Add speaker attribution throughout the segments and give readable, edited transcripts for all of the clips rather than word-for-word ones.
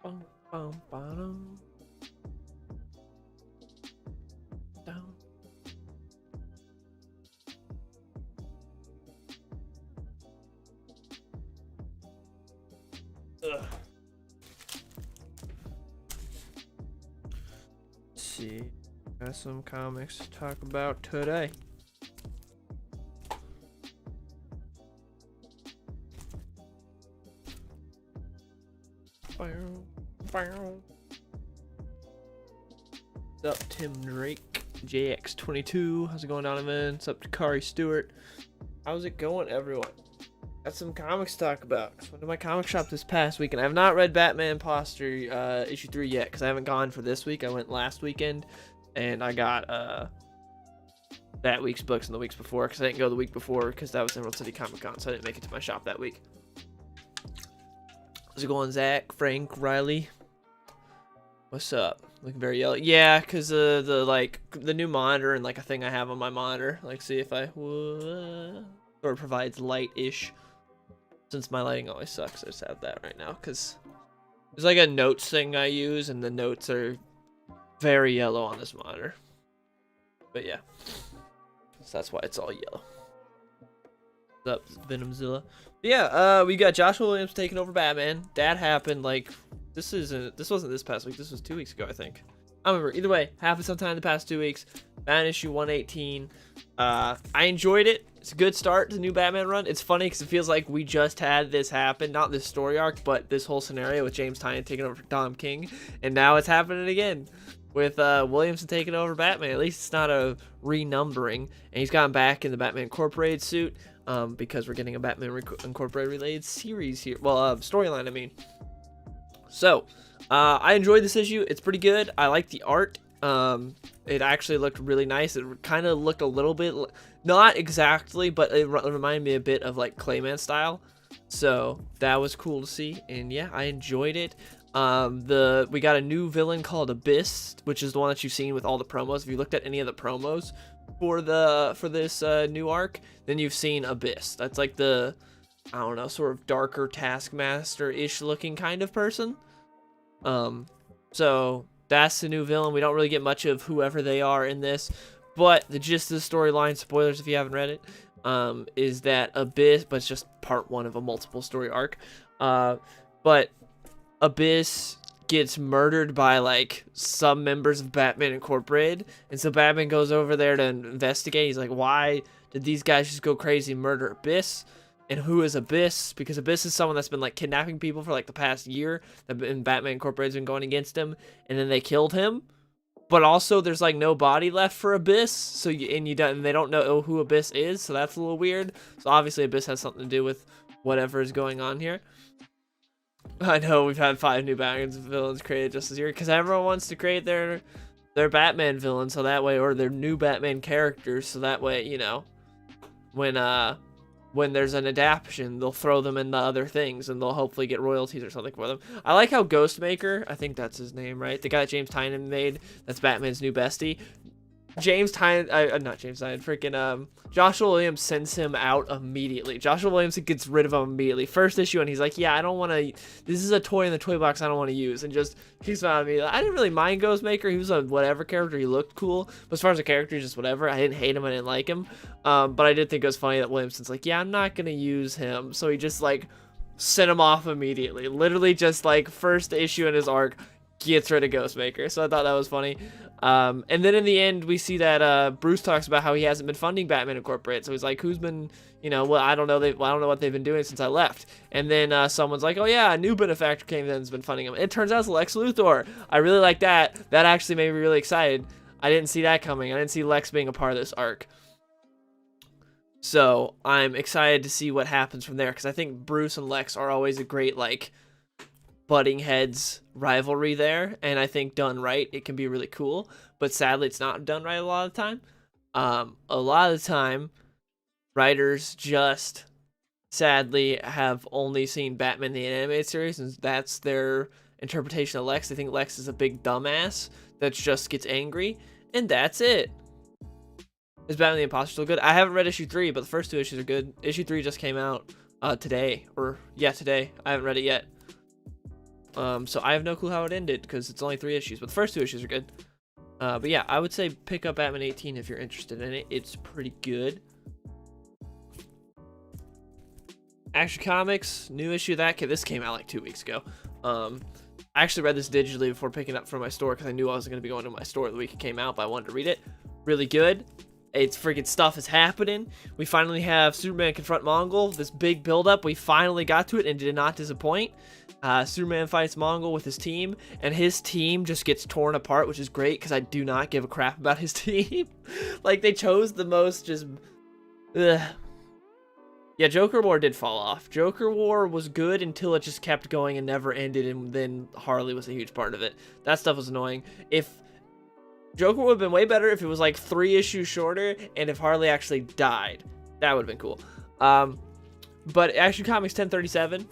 Speaker 1: Bum, bum, bum, down. Ugh. Let's see. Got some comics to talk about today. What's up, Tim Drake? JX22. How's it going, Donovan? What's up, Kari Stewart? How's it going, everyone? Got some comics to talk about. I went to my comic shop this past weekend. I have not read Batman Imposter issue 3 yet because I haven't gone for this week. I went last weekend and I got that week's books and the weeks before because I didn't go the week before because that was Emerald City Comic Con, so I didn't make it to my shop that week. How's it going, Zach, Frank, Riley? What's up? Looking very yellow. Yeah, because the new monitor and like a thing I have on my monitor. Like, see if I or it provides light-ish. Since my lighting always sucks, I just have that right now because there's like a notes thing I use, and the notes are very yellow on this monitor. But yeah, so that's why it's all yellow. What's up, Venomzilla? But yeah, we got Joshua Williams taking over Batman. That happened like this wasn't this past week. This was 2 weeks ago, I think. I don't remember. Either way, happened sometime in the past 2 weeks. Batman issue 118. I enjoyed it. It's a good start to the new Batman run. It's funny because it feels like we just had this happen, not this story arc, but this whole scenario with James Tynion taking over for Tom King, and now it's happening again with Williamson taking over Batman. At least it's not a renumbering, and he's gotten back in the Batman Incorporated suit because we're getting a Batman Incorporated related series here. Well, storyline, I mean. So, I enjoyed this issue. It's pretty good. I like the art. It actually looked really nice. It kind of looked a little bit, not exactly, but it reminded me a bit of like Clayman style. So that was cool to see, and yeah, I enjoyed it. We got a new villain called Abyss, which is the one that you've seen with all the promos. If you looked at any of the promos for this new arc, then you've seen Abyss. That's like the, I don't know, sort of darker Taskmaster-ish looking kind of person. So that's the new villain. We don't really get much of whoever they are in this, but the gist of the storyline, spoilers if you haven't read it, is that Abyss, but it's just part one of a multiple story arc, but Abyss gets murdered by like some members of Batman Incorporated, and so Batman goes over there to investigate. He's like, why did these guys just go crazy and murder Abyss? And who is Abyss? Because Abyss is someone that's been like kidnapping people for like the past year, and Batman Incorporated's been going against him, and then they killed him. But also, there's like no body left for Abyss, so and they don't know who Abyss is, so that's a little weird. So obviously, Abyss has something to do with whatever is going on here. I know we've had 5 new Batman villains created just this year because everyone wants to create their Batman villain, so that way, or their new Batman characters, so that way, you know, when there's an adaptation, they'll throw them into other things and they'll hopefully get royalties or something for them. I like how Ghostmaker, I think that's his name, right? The guy that James Tynion made, that's Batman's new bestie. Not James Tynion, freaking Joshua Williams sends him out immediately. Joshua Williams gets rid of him immediately. First issue, and he's like, yeah, I don't want to, this is a toy in the toy box I don't want to use, and just kicks him out of me. I didn't really mind Ghostmaker. He was a whatever character. He looked cool. But as far as a character, just whatever. I didn't hate him. I didn't like him. But I did think it was funny that Williamson's like, yeah, I'm not going to use him. So he just, like, sent him off immediately. Literally just, like, first issue in his arc, gets rid of Ghostmaker. So I thought that was funny. And then in the end, we see that Bruce talks about how he hasn't been funding Batman Incorporated. So he's like, who's been, you know, well, I don't know what they've been doing since I left. And then someone's like, oh yeah, a new benefactor came in and has been funding him. It turns out it's Lex Luthor. I really like that. That actually made me really excited. I didn't see that coming. I didn't see Lex being a part of this arc. So I'm excited to see what happens from there, because I think Bruce and Lex are always a great, like, butting heads rivalry there, and I think done right, it can be really cool. But sadly, it's not done right a lot of the time. A lot of the time, writers just sadly have only seen Batman the Animated Series, and that's their interpretation of Lex. They think Lex is a big dumbass that just gets angry, and that's it. Is Batman the Imposter still good? I haven't read issue 3, but the first 2 issues are good. Issue 3 just came out today, or yeah, today. I haven't read it yet. So I have no clue how it ended because it's only 3 issues, but the first 2 issues are good. But yeah, I would say pick up Batman 18 if you're interested in it. It's pretty good. Action Comics, new issue of that. This came out like 2 weeks ago. I actually read this digitally before picking it up from my store because I knew I wasn't going to be going to my store the week it came out, but I wanted to read it. Really good. It's freaking stuff is happening. We finally have Superman confront Mongol. This big buildup. We finally got to it and did not disappoint. Superman fights Mongol with his team, and his team just gets torn apart, which is great because I do not give a crap about his team. Like, they chose the most just... Ugh. Yeah, Joker War did fall off. Joker War was good until it just kept going and never ended, and then Harley was a huge part of it. That stuff was annoying. If Joker would have been way better if it was like 3 issues shorter, and if Harley actually died. That would have been cool. But Action Comics 1037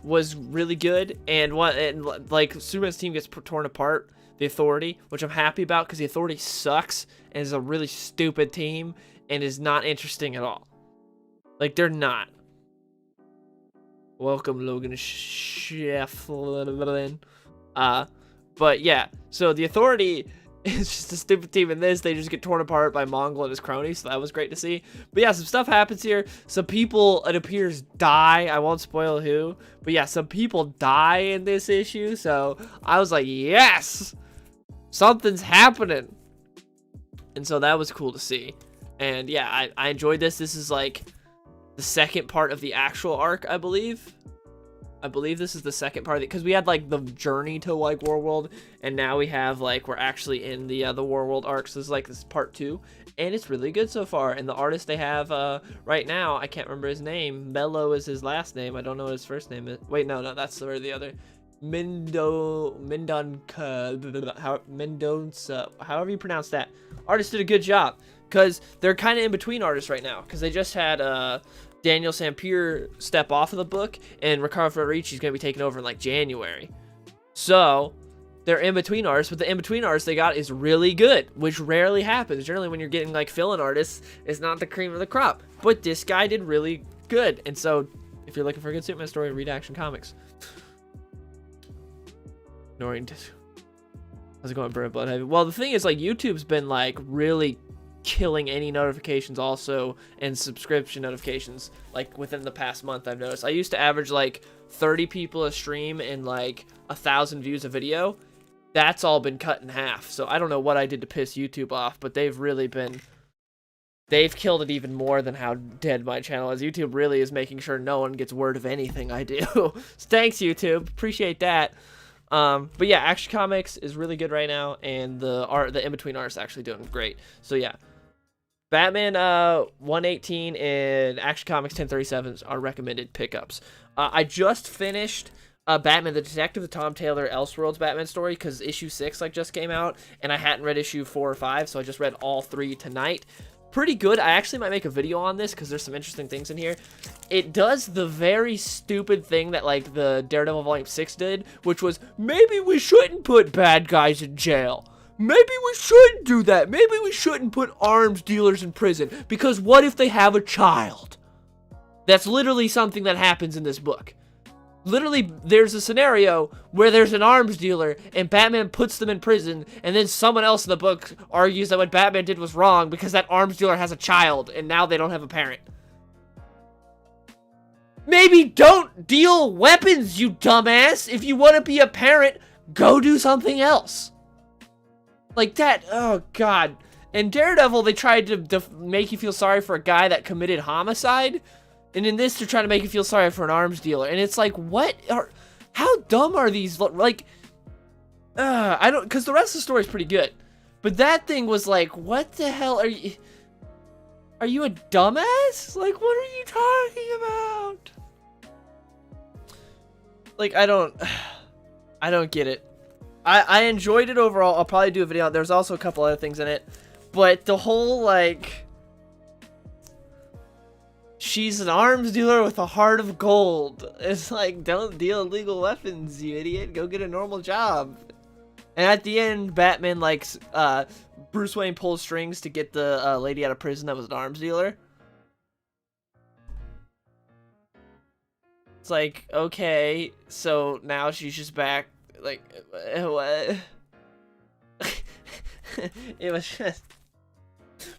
Speaker 1: was really good, and like Superman's team gets torn apart. The Authority, which I'm happy about because the Authority sucks and is a really stupid team and is not interesting at all. Like, they're not. Welcome, Logan Shefflin. But yeah, so the Authority is just a stupid team in this. They just get torn apart by Mongol and his cronies, so that was great to see. But yeah, some stuff happens here. Some people, it appears, die. I won't spoil who. But yeah, some people die in this issue, so I was like, yes! Something's happening. And so that was cool to see. And yeah, I enjoyed this. This is like the second part of the actual arc, I believe. I believe this is the second part of it, because we had like the journey to like Warworld, and now we have like we're actually in the Warworld arc. So this is part 2, and it's really good so far. And the artist they have right now, I can't remember his name. Mello is his last name. I don't know what his first name is. Wait, no, that's the other. Mendonça, however you pronounce that. Artist did a good job, because they're kind of in between artists right now, because they just had Daniel Sampier step off of the book, and Ricardo Federici is going to be taking over in like January. So they're in between artists, but the in between artist they got is really good, which rarely happens. Generally, when you're getting like fill-in artists, it's not the cream of the crop. But this guy did really good, and so if you're looking for a good Superman story, read Action Comics. Ignoring. How's it going, Burn Blood Heavy? Well, the thing is, like, YouTube's been like really killing any notifications also, and subscription notifications, like within the past month. I've noticed I used to average like 30 people a stream and like 1,000 views a video. That's all been cut in half. So I don't know what I did to piss YouTube off, but they've killed it even more than how dead my channel is. YouTube really is making sure no one gets word of anything I do. So thanks, YouTube, appreciate that. But yeah, Action Comics is really good right now, and the in-between art is actually doing great. So yeah, Batman 118 and Action Comics 1037 are recommended pickups. I just finished Batman the Detective, the Tom Taylor Elseworlds Batman story, because issue 6 like just came out, and I hadn't read issue 4 or 5, so I just read all 3 tonight. Pretty good. I actually might make a video on this because there's some interesting things in here. It does the very stupid thing that like the Daredevil Volume 6 did, which was, maybe we shouldn't put bad guys in jail. Maybe we shouldn't do that. Maybe we shouldn't put arms dealers in prison, because what if they have a child? That's literally something that happens in this book. Literally, there's a scenario where there's an arms dealer and Batman puts them in prison, and then someone else in the book argues that what Batman did was wrong because that arms dealer has a child and now they don't have a parent. Maybe don't deal weapons, you dumbass. If you want to be a parent, go do something else. Like that, oh god. In Daredevil, they tried to make you feel sorry for a guy that committed homicide. And in this, they're trying to make you feel sorry for an arms dealer. And it's like, how dumb are these? Like, I don't, because the rest of the story is pretty good. But that thing was like, what the hell are you a dumbass? Like, what are you talking about? Like, I don't get it. I enjoyed it overall. I'll probably do a video. There's also a couple other things in it. But the whole, like, she's an arms dealer with a heart of gold. It's like, don't deal illegal weapons, you idiot. Go get a normal job. And at the end, Batman, like, Bruce Wayne pulls strings to get the lady out of prison that was an arms dealer. It's like, okay, so now she's just back. Like, what? It was just.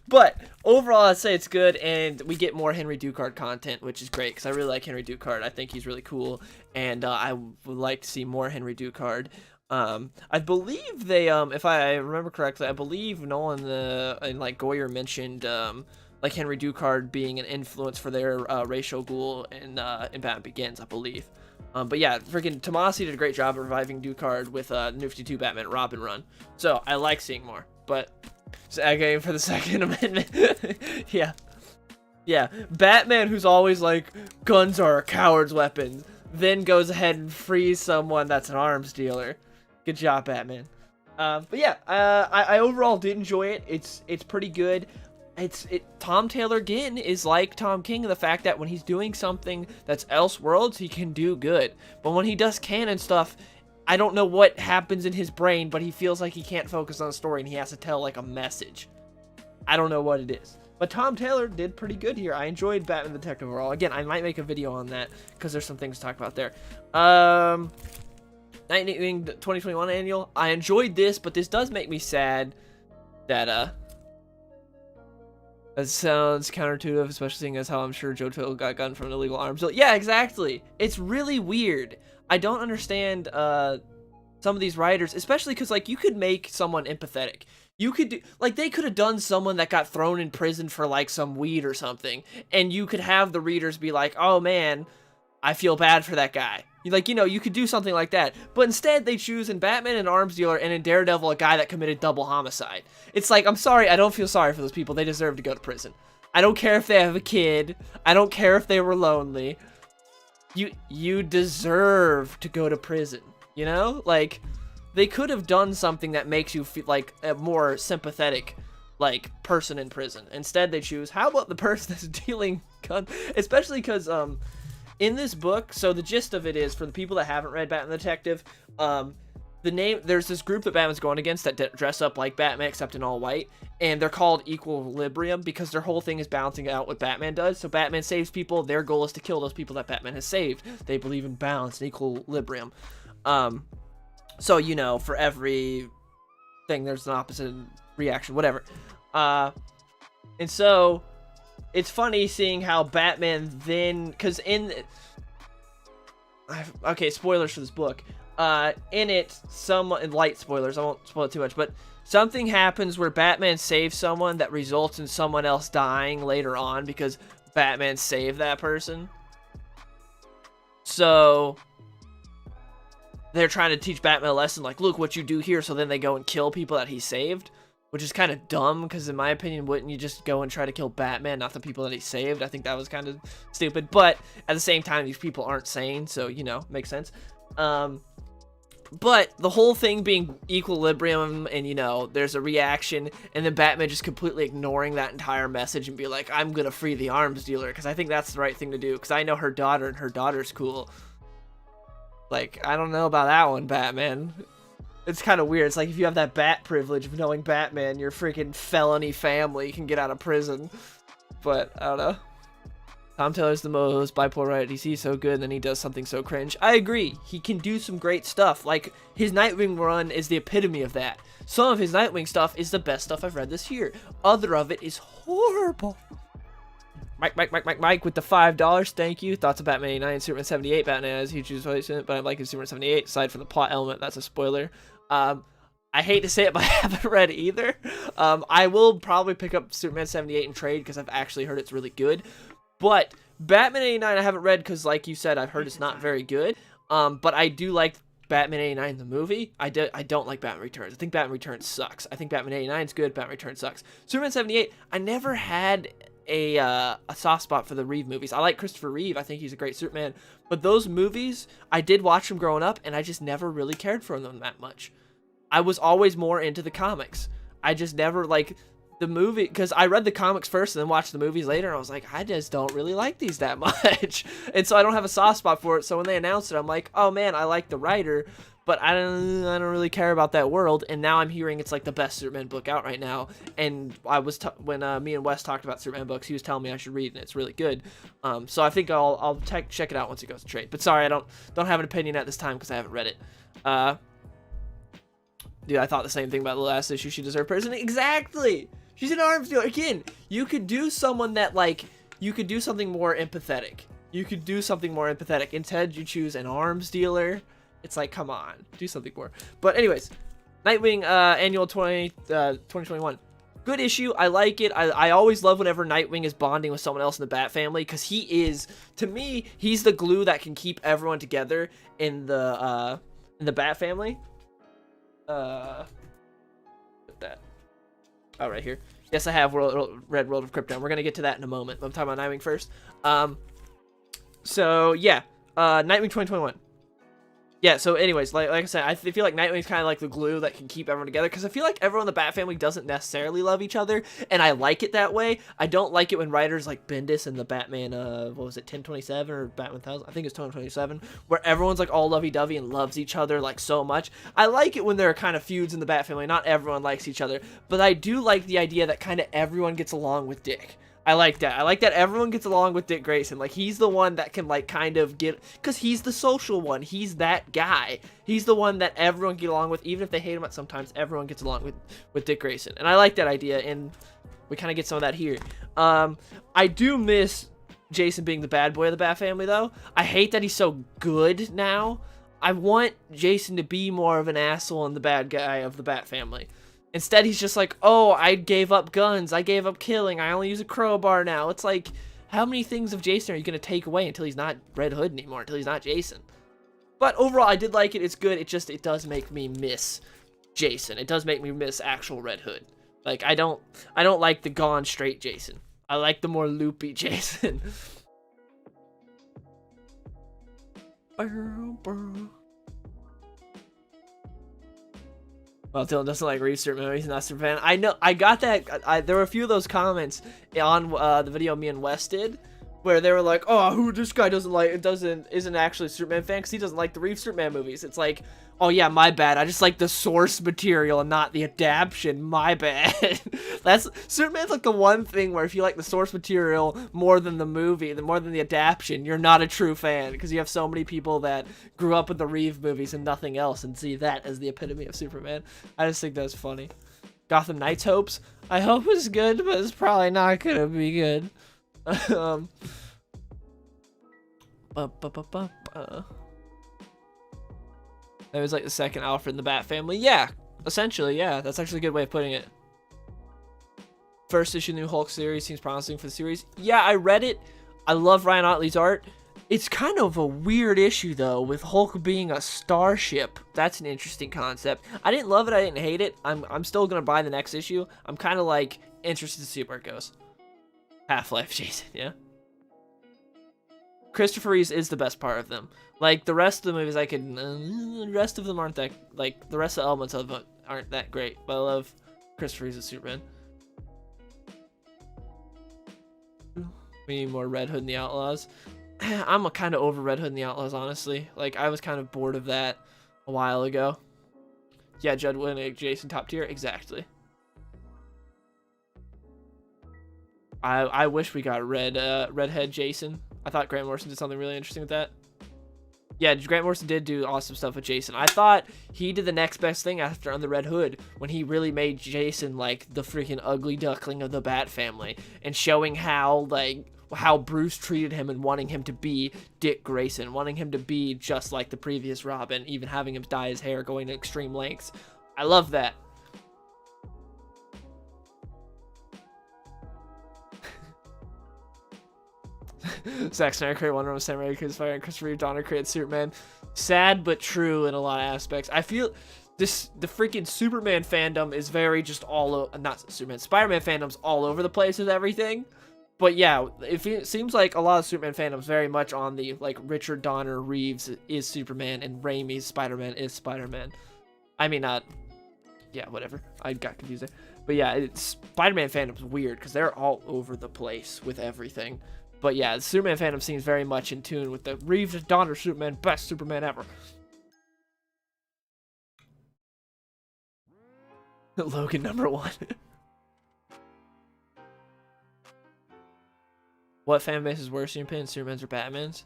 Speaker 1: But overall, I'd say it's good, and we get more Henry Ducard content, which is great because I really like Henry Ducard. I think he's really cool, and I would like to see more Henry Ducard. I believe they, if I remember correctly, I believe Nolan and like Goyer mentioned like Henry Ducard being an influence for their racial ghoul in Batman Begins, I believe. But yeah, freaking Tomasi did a great job of reviving Ducard with New 52 Batman Robin run. So I like seeing more, but. Okay, for the Second Amendment. yeah, Batman, who's always like, guns are a coward's weapon, then goes ahead and frees someone that's an arms dealer. Good job, Batman. But yeah, I overall did enjoy it. It's pretty good. Tom Taylor again is like Tom King in the fact that when he's doing something that's Elseworlds, he can do good, but when he does canon stuff, I don't know what happens in his brain, but he feels like he can't focus on the story and he has to tell like a message. I don't know what it is. But Tom Taylor did pretty good here. I enjoyed Batman the Detective overall. Again, I might make a video on that because there's some things to talk about there. 2021 annual. I enjoyed this, but this does make me sad that that sounds counterintuitive, especially seeing as how I'm sure Joe Twill got gun from an illegal arms deal. Yeah, exactly. It's really weird. I don't understand some of these writers, especially because, like, you could make someone empathetic. You could do, like, they could have done someone that got thrown in prison for, like, some weed or something, and you could have the readers be like, oh, man, I feel bad for that guy. Like, you know, you could do something like that. But instead, they choose in Batman an arms dealer and in Daredevil a guy that committed double homicide. It's like, I'm sorry, I don't feel sorry for those people. They deserve to go to prison. I don't care if they have a kid. I don't care if they were lonely. You deserve to go to prison, you know? Like, they could have done something that makes you feel like a more sympathetic, like, person in prison. Instead, they choose, how about the person that's dealing guns? Especially because, in this book, so the gist of it is, for the people that haven't read Batman the Detective, there's this group that Batman's going against that dress up like Batman except in all white, and they're called Equilibrium because their whole thing is balancing out what Batman does. So Batman saves people, their goal is to kill those people that Batman has saved. They believe in balance and equilibrium. So, you know, for every thing there's an opposite reaction, whatever. And so it's funny seeing how Batman then, because okay, spoilers for this book. In it, light spoilers, I won't spoil it too much, but something happens where Batman saves someone that results in someone else dying later on because Batman saved that person. So they're trying to teach Batman a lesson, like, look what you do here, so then they go and kill people that he saved, which is kind of dumb, because in my opinion, wouldn't you just go and try to kill Batman, not the people that he saved? I think that was kind of stupid, but at the same time, these people aren't sane, so, you know, makes sense. But the whole thing being equilibrium and, you know, there's a reaction, and then Batman just completely ignoring that entire message and be like, I'm gonna free the arms dealer, because I think that's the right thing to do, because I know her daughter, and her daughter's cool. Like, I don't know about that one, Batman. It's kind of weird. It's like if you have that bat privilege of knowing Batman, your freaking felony family can get out of prison. But, I don't know. Tom Taylor's the most bipolar writer at DC, so good, and then he does something so cringe. I agree. He can do some great stuff. Like, his Nightwing run is the epitome of that. Some of his Nightwing stuff is the best stuff I've read this year. Other of it is horrible. Mike with the $5. Thank you. Thoughts of Batman 89, Superman 78. Batman has huge replacement, but I'm liking Superman 78. Aside from the plot element, that's a spoiler. I hate to say it, but I haven't read either. I will probably pick up Superman 78 and trade because I've actually heard it's really good. But Batman 89 I haven't read because, like you said, I've heard it's not very good. But I do like Batman 89 the movie. I don't like Batman Returns. I think Batman Returns sucks. I think Batman 89 is good. Batman Returns sucks. Superman 78, I never had a soft spot for the Reeve movies. I like Christopher Reeve. I think he's a great Superman. But those movies, I did watch them growing up, and I just never really cared for them that much. I was always more into the comics. I just never, like, the movie, because I read the comics first and then watched the movies later, and I was like, I just don't really like these that much. And so I don't have a soft spot for it. So when they announced it, I'm like, oh man, I like the writer, but I don't really care about that world. And now I'm hearing it's like the best Superman book out right now. And I was when me and Wes talked about Superman books, he was telling me I should read it, and it's really good. So I think I'll check it out once it goes to trade. But sorry, I don't have an opinion at this time because I haven't read it. Dude, I thought the same thing about the last issue. She deserved prison. Exactly. She's an arms dealer. Again, you could do someone that, like, you could do something more empathetic. You could do something more empathetic. Instead, you choose an arms dealer. It's like, come on, do something more. But anyways, Nightwing Annual 2021. Good issue. I like it. I always love whenever Nightwing is bonding with someone else in the Bat family, because he is, to me, he's the glue that can keep everyone together in the Bat family. Put that. Oh, right here. Yes, I have Red World of Krypton. We're gonna get to that in a moment. I'm talking about Nightwing first. So yeah, Nightwing 2021. Yeah, so anyways, like I said, I feel like Nightwing's kind of like the glue that can keep everyone together, because I feel like everyone in the Bat family doesn't necessarily love each other, and I like it that way. I don't like it when writers like Bendis and the Batman, what was it, 1027 or Batman 1000? I think it's 1027, where everyone's like all lovey-dovey and loves each other like so much. I like it when there are kind of feuds in the Bat family. Not everyone likes each other, but I do like the idea that kind of everyone gets along with Dick. I like that. I like that everyone gets along with Dick Grayson. Like, he's the one that can, like, kind of get... Because he's the social one. He's that guy. He's the one that everyone get along with. Even if they hate him at sometimes, everyone gets along with Dick Grayson. And I like that idea, and we kind of get some of that here. I do miss Jason being the bad boy of the Bat family, though. I hate that he's so good now. I want Jason to be more of an asshole and the bad guy of the Bat family. Instead, he's just like, oh, I gave up guns. I gave up killing. I only use a crowbar now. It's like, how many things of Jason are you going to take away until he's not Red Hood anymore, until he's not Jason? But overall, I did like it. It's good. It does make me miss Jason. It does make me miss actual Red Hood. Like, I don't like the gone straight Jason. I like the more loopy Jason. Well, Dylan doesn't like Reeves Superman. He's not a super fan. I know. I got that. There were a few of those comments on the video me and Wes did, where they were like, "Oh, who this guy isn't actually a Superman fan because he doesn't like the Reeves Superman movies." It's like, oh yeah, my bad. I just like the source material and not the adaptation. My bad. Superman's like the one thing where if you like the source material more than the movie, more than the adaptation, you're not a true fan, because you have so many people that grew up with the Reeves movies and nothing else and see that as the epitome of Superman. I just think that's funny. Gotham Knights hopes. I hope it's good, but it's probably not gonna be good. That was like the second Alfred in the Bat family. Yeah, essentially, yeah. That's actually a good way of putting it. First issue of the new Hulk series seems promising for the series. Yeah, I read it. I love Ryan Ottley's art. It's kind of a weird issue, though, with Hulk being a starship. That's an interesting concept. I didn't love it. I didn't hate it. I'm still going to buy the next issue. I'm kind of, like, interested to see where it goes. Half-Life Jason, yeah? Christopher Reeves is the best part of them. Like, the rest of the movies the rest of them aren't that, like, the rest of the elements of it aren't that great. But I love Christopher Reeves as Superman. We need more Red Hood and the Outlaws. I'm kind of over Red Hood and the Outlaws, honestly. Like, I was kind of bored of that a while ago. Yeah, Judd Winnick, Jason, top tier. Exactly. I wish we got Redhead Jason. I thought Grant Morrison did something really interesting with that. Yeah, Grant Morrison did do awesome stuff with Jason. I thought he did the next best thing after On the Red Hood, when he really made Jason, like, the freaking ugly duckling of the Bat family, and showing how, like, how Bruce treated him and wanting him to be Dick Grayson, wanting him to be just like the previous Robin, even having him dye his hair, going to extreme lengths. I love that. Zack Snyder created Wonder Woman, Sam Raimi created Fire, and Christopher Reeve Donner created Superman. Sad but true in a lot of aspects. I feel the freaking Superman fandom is very just not Superman, Spider-Man fandom's all over the place with everything. But yeah, it seems like a lot of Superman fandom's very much on the, like, Richard Donner Reeves is Superman and Raimi's Spider-Man is Spider-Man. I mean, not yeah, whatever. I got confused there. But yeah, Spider-Man fandom's weird because they're all over the place with everything. But yeah, the Superman fandom seems very much in tune with the Reeves Donner Superman, best Superman ever. Logan #1. What fan base is worse, Superman's or Batman's?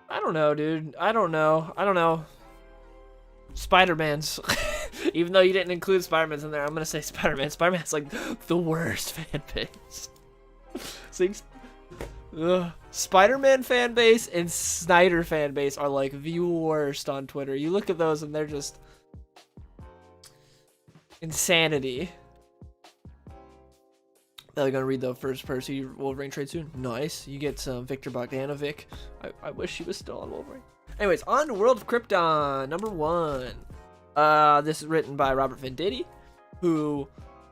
Speaker 1: I don't know, dude. I don't know. Spider-Man's. Even though you didn't include Spider-Man's in there, I'm gonna say Spider-Man. Spider-Man's like the worst fan base. Spider-Man fan base and Snyder fan base are like the worst on Twitter. You look at those and they're just insanity. They're gonna read the first person Wolverine trade soon. Nice. You get some Victor Bogdanovic. I wish he was still on Wolverine. Anyways, on to World of Krypton, #1. This is written by Robert Venditti, who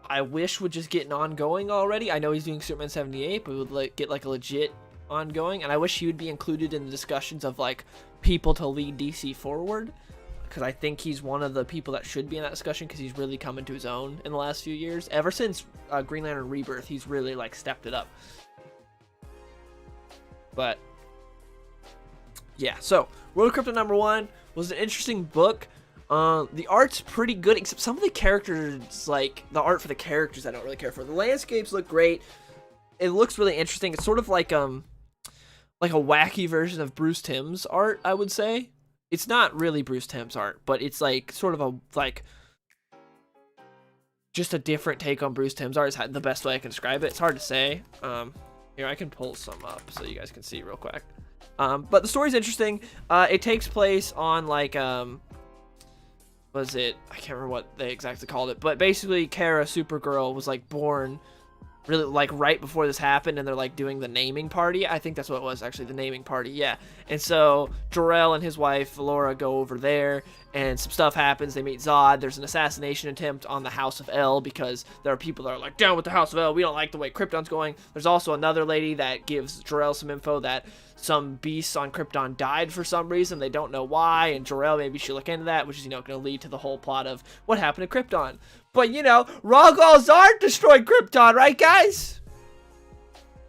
Speaker 1: I wish would just get an ongoing already. I know he's doing Superman 78, but would get like a legit ongoing, and I wish he would be included in the discussions of like people to lead DC forward, because I think he's one of the people that should be in that discussion, because he's really come into his own in the last few years. Ever since Green Lantern Rebirth, he's really like stepped it up. But yeah, so World of Krypton #1 was an interesting book. The art's pretty good, except some of the characters, like the art for the characters, I don't really care for. The landscapes look great. It looks really interesting. It's sort of like a wacky version of Bruce Timm's art, I would say. It's not really Bruce Timm's art, but it's like sort of just a different take on Bruce Timm's art is the best way I can describe it. It's hard to say. Here, I can pull some up so you guys can see real quick. But the story's interesting. It takes place on like was it? I can't remember what they exactly called it, but basically Kara, Supergirl, was like born really like right before this happened, and they're like doing the naming party. I think that's what it was, actually, the naming party. Yeah. And so Jarrell and his wife Laura go over there, and some stuff happens. They meet Zod. There's an assassination attempt on the House of L, because there are people that are like, down with the House of L, we don't like the way Krypton's going. There's also another lady that gives Jarrell some info that some beasts on Krypton died for some reason. They don't know why, and Jarrell maybe should look into that, which is, going to lead to the whole plot of what happened to Krypton. But, Rogol Zard destroyed Krypton, right, guys?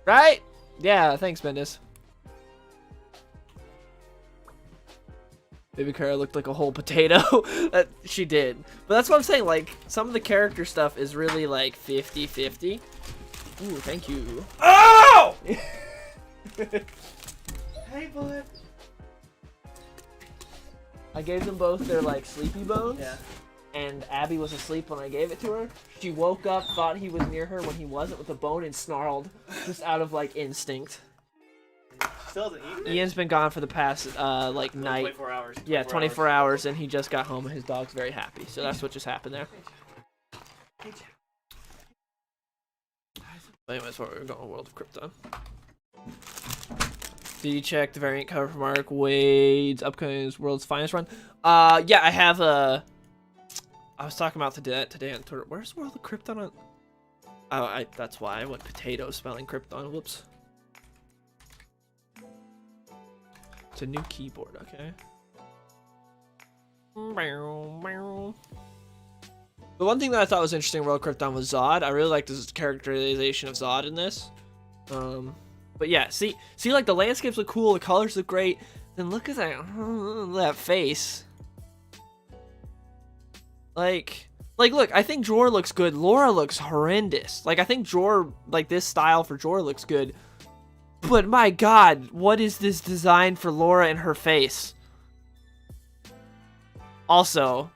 Speaker 1: Right? Yeah, thanks, Bendis. Baby Kara looked like a whole potato. She did. But that's what I'm saying, like, some of the character stuff is really, like, 50-50. Ooh, thank you. Oh! Hey, bud. I gave them both their, like, sleepy bones. Yeah. And Abby was asleep when I gave it to her. She woke up, thought he was near her when he wasn't with the bone, and snarled just out of like instinct.
Speaker 2: Still hasn't eaten it?
Speaker 1: Ian's been gone for the past night.
Speaker 2: 24 hours.
Speaker 1: 24 24 hours, and he just got home, and his dog's very happy. So that's what just happened there. But anyways, we're going to World of Krypton. Did you check the variant cover for Mark Wade's upcoming World's Finest run? Yeah, I have a. I was talking about today on Twitter. Where's World of Krypton on? Oh, that's why I went potato spelling Krypton. Whoops. It's a new keyboard, okay. The one thing that I thought was interesting in World of Krypton was Zod. I really liked the characterization of Zod in this. But yeah, see, like the landscapes look cool, the colors look great. Then look at that face. Like, look, I think Jor looks good. Laura looks horrendous. Like, I think Jor, like, this style for Jor looks good. But, my God, what is this design for Laura and her face? Also,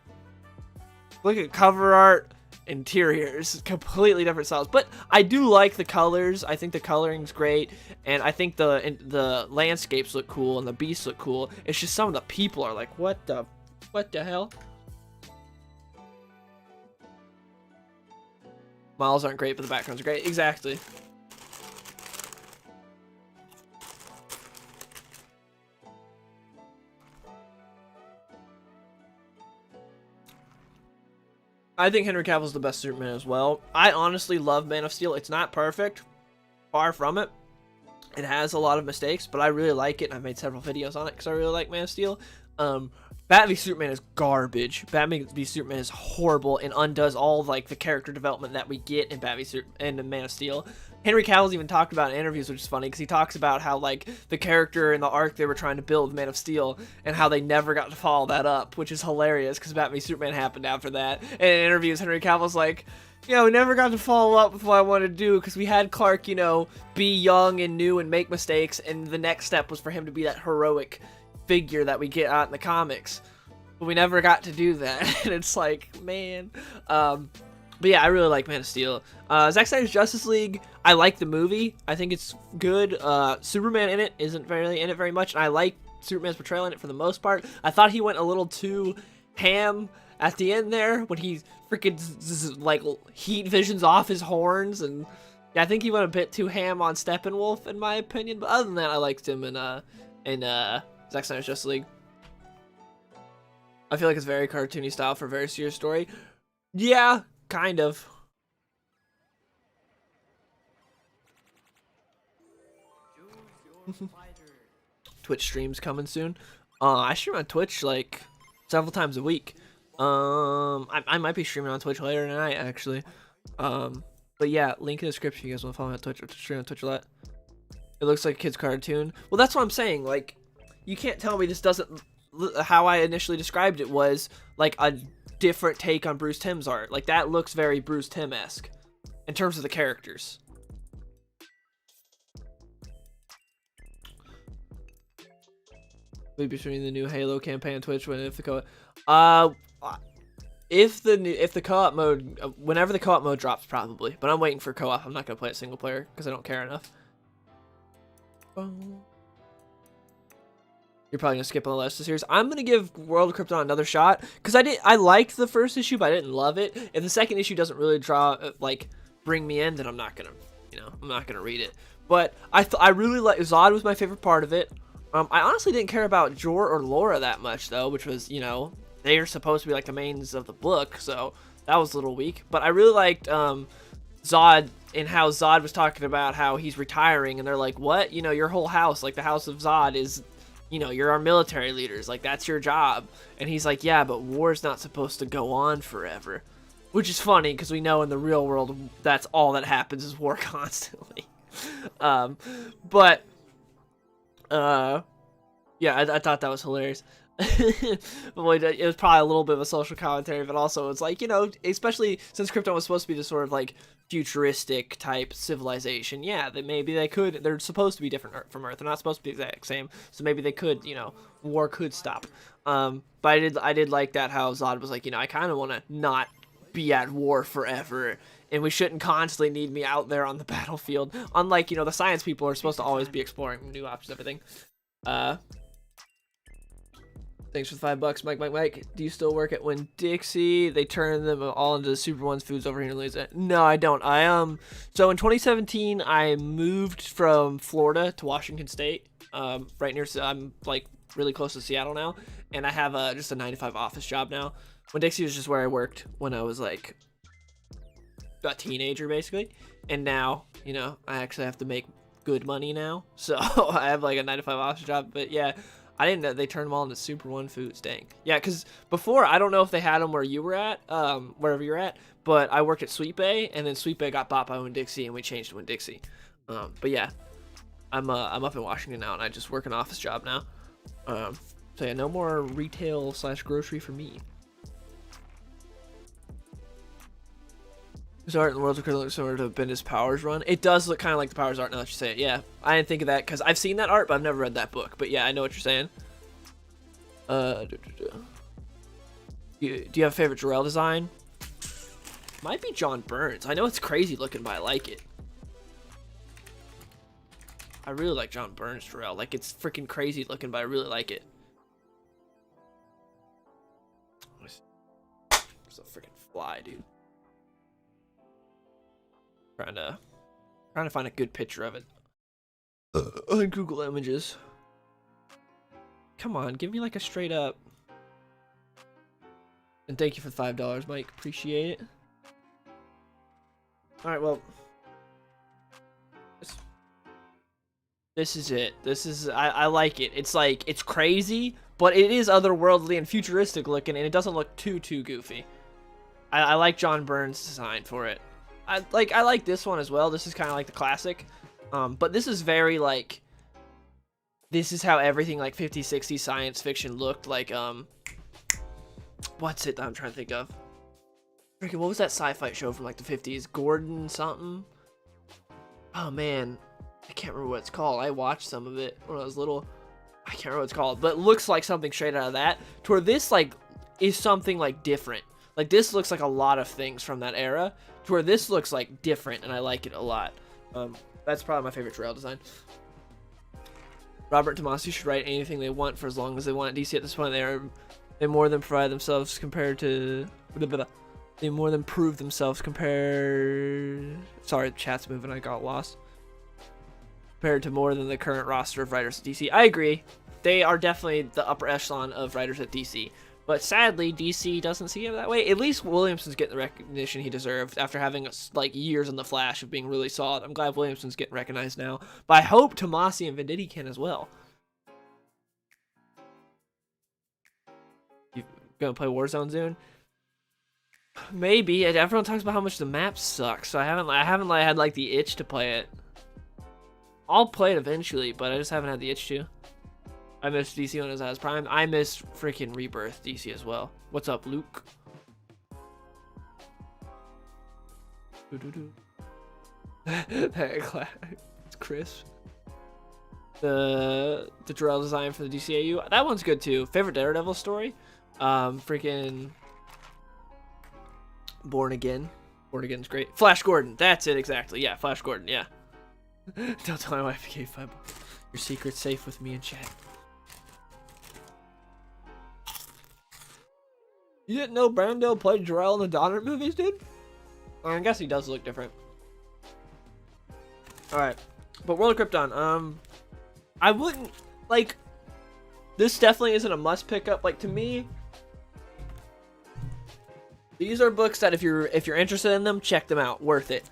Speaker 1: look at cover art, interiors, completely different styles. But I do like the colors. I think the coloring's great. And I think the landscapes look cool and the beasts look cool. It's just some of the people are like, what the hell? Models aren't great, but the backgrounds are great. Exactly. I think Henry Cavill's the best Superman as well. I honestly love Man of Steel. It's not perfect. Far from it. It has a lot of mistakes, but I really like it. And I've made several videos on it because I really like Man of Steel. Batman v Superman is garbage. Batman v Superman is horrible and undoes all like the character development that we get in in Man of Steel. Henry Cavill's even talked about in interviews, which is funny because he talks about how like the character and the arc they were trying to build with Man of Steel and how they never got to follow that up, which is hilarious because Batman v Superman happened after that. And in interviews, Henry Cavill's like, you know, we never got to follow up with what I wanted to do because we had Clark, you know, be young and new and make mistakes, and the next step was for him to be that heroic figure that we get out in the comics. But we never got to do that. And it's like, man. But yeah, I really like Man of Steel. Zack Snyder's Justice League, I like the movie. I think it's good. Superman in it isn't really in it very much, and I like Superman's portrayal in it for the most part. I thought he went a little too ham at the end there when he freaking like heat visions off his horns, and yeah, I think he went a bit too ham on Steppenwolf in my opinion. But other than that, I liked him in Zack Snyder's Justice League. I feel like it's very cartoony style for a very serious story. Yeah, kind of. Twitch streams coming soon. I stream on Twitch like several times a week. I might be streaming on Twitch later tonight actually. But yeah, link in the description if you guys want to follow me on Twitch or stream on Twitch a lot. It looks like a kid's cartoon. Well, that's what I'm saying. Like, you can't tell me this doesn't. How I initially described it was like a different take on Bruce Timm's art. Like, that looks very Bruce Timm-esque in terms of the characters. Maybe between the new Halo campaign on Twitch when if the co-op mode, whenever the co-op mode drops, probably. But I'm waiting for co-op. I'm not gonna play it single player because I don't care enough. You're probably gonna skip on the rest of the series. I'm gonna give World of Krypton another shot because I liked the first issue, but I didn't love it. If the second issue doesn't really bring me in, then I'm not gonna, I'm not gonna read it. But I really like Zod was my favorite part of it. I honestly didn't care about Jor or Laura that much though, which was they are supposed to be like the mains of the book, so that was a little weak. But I really liked Zod and how Zod was talking about how he's retiring, and they're like, what? Your whole house, like the House of Zod is, you're our military leaders, like that's your job. And he's like, yeah, but war's not supposed to go on forever. Which is funny because we know in the real world that's all that happens is war constantly. Yeah, I thought that was hilarious. It was probably a little bit of a social commentary, but also it's like, especially since Krypton was supposed to be this sort of like futuristic type civilization. Yeah, that maybe they're supposed to be different from Earth. They're not supposed to be the exact same. So maybe they could, war could stop. But I did like that how Zod was like, I kind of want to not be at war forever, and we shouldn't constantly need me out there on the battlefield. Unlike, the science people are supposed to always be exploring new options, everything. Thanks for the $5, Mike. Do you still work at Winn-Dixie? They turn them all into Super One's foods over here in Louisiana. No, I don't. So in 2017, I moved from Florida to Washington State. Right near, I'm like really close to Seattle now, and I have just a 9-to-5 office job now. Winn-Dixie was just where I worked when I was like a teenager, basically. And now, I actually have to make good money now, so I have like a 9-to-5 office job. But yeah, I didn't know they turned them all into Super One foods. Dang. Yeah, because before, I don't know if they had them where you were at, wherever you're at, but I worked at Sweet Bay, and then Sweet Bay got bought by Winn-Dixie, and we changed to Winn-Dixie. But yeah, I'm up in Washington now, and I just work an office job now. So yeah, no more retail / grocery for me. His art in the world's equivalent similar to Bendis' Powers run. It does look kind of like the Powers art now that you say it. Yeah, I didn't think of that because I've seen that art, but I've never read that book. But yeah, I know what you're saying. Do you have a favorite Jarrell design? Might be John Burns. I know it's crazy looking, but I like it. I really like John Burns Jarrell. Like, it's freaking crazy looking, but I really like it. There's a freaking fly, dude. Trying to find a good picture of it on Google Images. Come on, give me like a straight up. And thank you for the $5, Mike. Appreciate it. All right, well, this is it. I like it. It's like, it's crazy, but it is otherworldly and futuristic looking, and it doesn't look too goofy. I like John Byrne's design for it. I like this one as well. This is kind of like the classic, but this is very like, this is how everything like 50s, 60s science fiction looked like. What's it that I'm trying to think of? Freaking, what was that sci-fi show from like the 50s? Gordon something? Oh man, I can't remember what it's called. I watched some of it when I was little. I can't remember what it's called, but it looks like something straight out of that. To where this like is something like different. Like this looks like a lot of things from that era. To where this looks like different, and I like it a lot. That's probably my favorite Jarrell design. Robert and Tomasi should write anything they want for as long as they want. DC at this point, they more than provide themselves compared to. They more than prove themselves compared. Sorry, the chat's moving. I got lost. Compared to more than the current roster of writers at DC. I agree. They are definitely the upper echelon of writers at DC. But sadly, DC doesn't see it that way. At least Williamson's getting the recognition he deserved after having like years on the Flash of being really solid. I'm glad Williamson's getting recognized now. But I hope Tomasi and Venditti can as well. You gonna play Warzone soon? Maybe. Everyone talks about how much the map sucks, so I haven't had like the itch to play it. I'll play it eventually, but I just haven't had the itch to. I missed DC when it was at its prime. I missed freaking Rebirth DC as well. What's up, Luke? It's Chris. The Jarrell design for the DCAU. That one's good too. Favorite Daredevil story? Freaking Born Again. Born Again's great. Flash Gordon. That's it exactly. Yeah, Flash Gordon. Yeah. Don't tell my wife you gave $5. Your secret's safe with me in chat. You didn't know Brando played Jarrell in the Donner movies, dude? I guess he does look different. Alright. But World of Krypton, I wouldn't, like, this definitely isn't a must pick up. Like, to me, these are books that if you're interested in them, check them out. Worth it.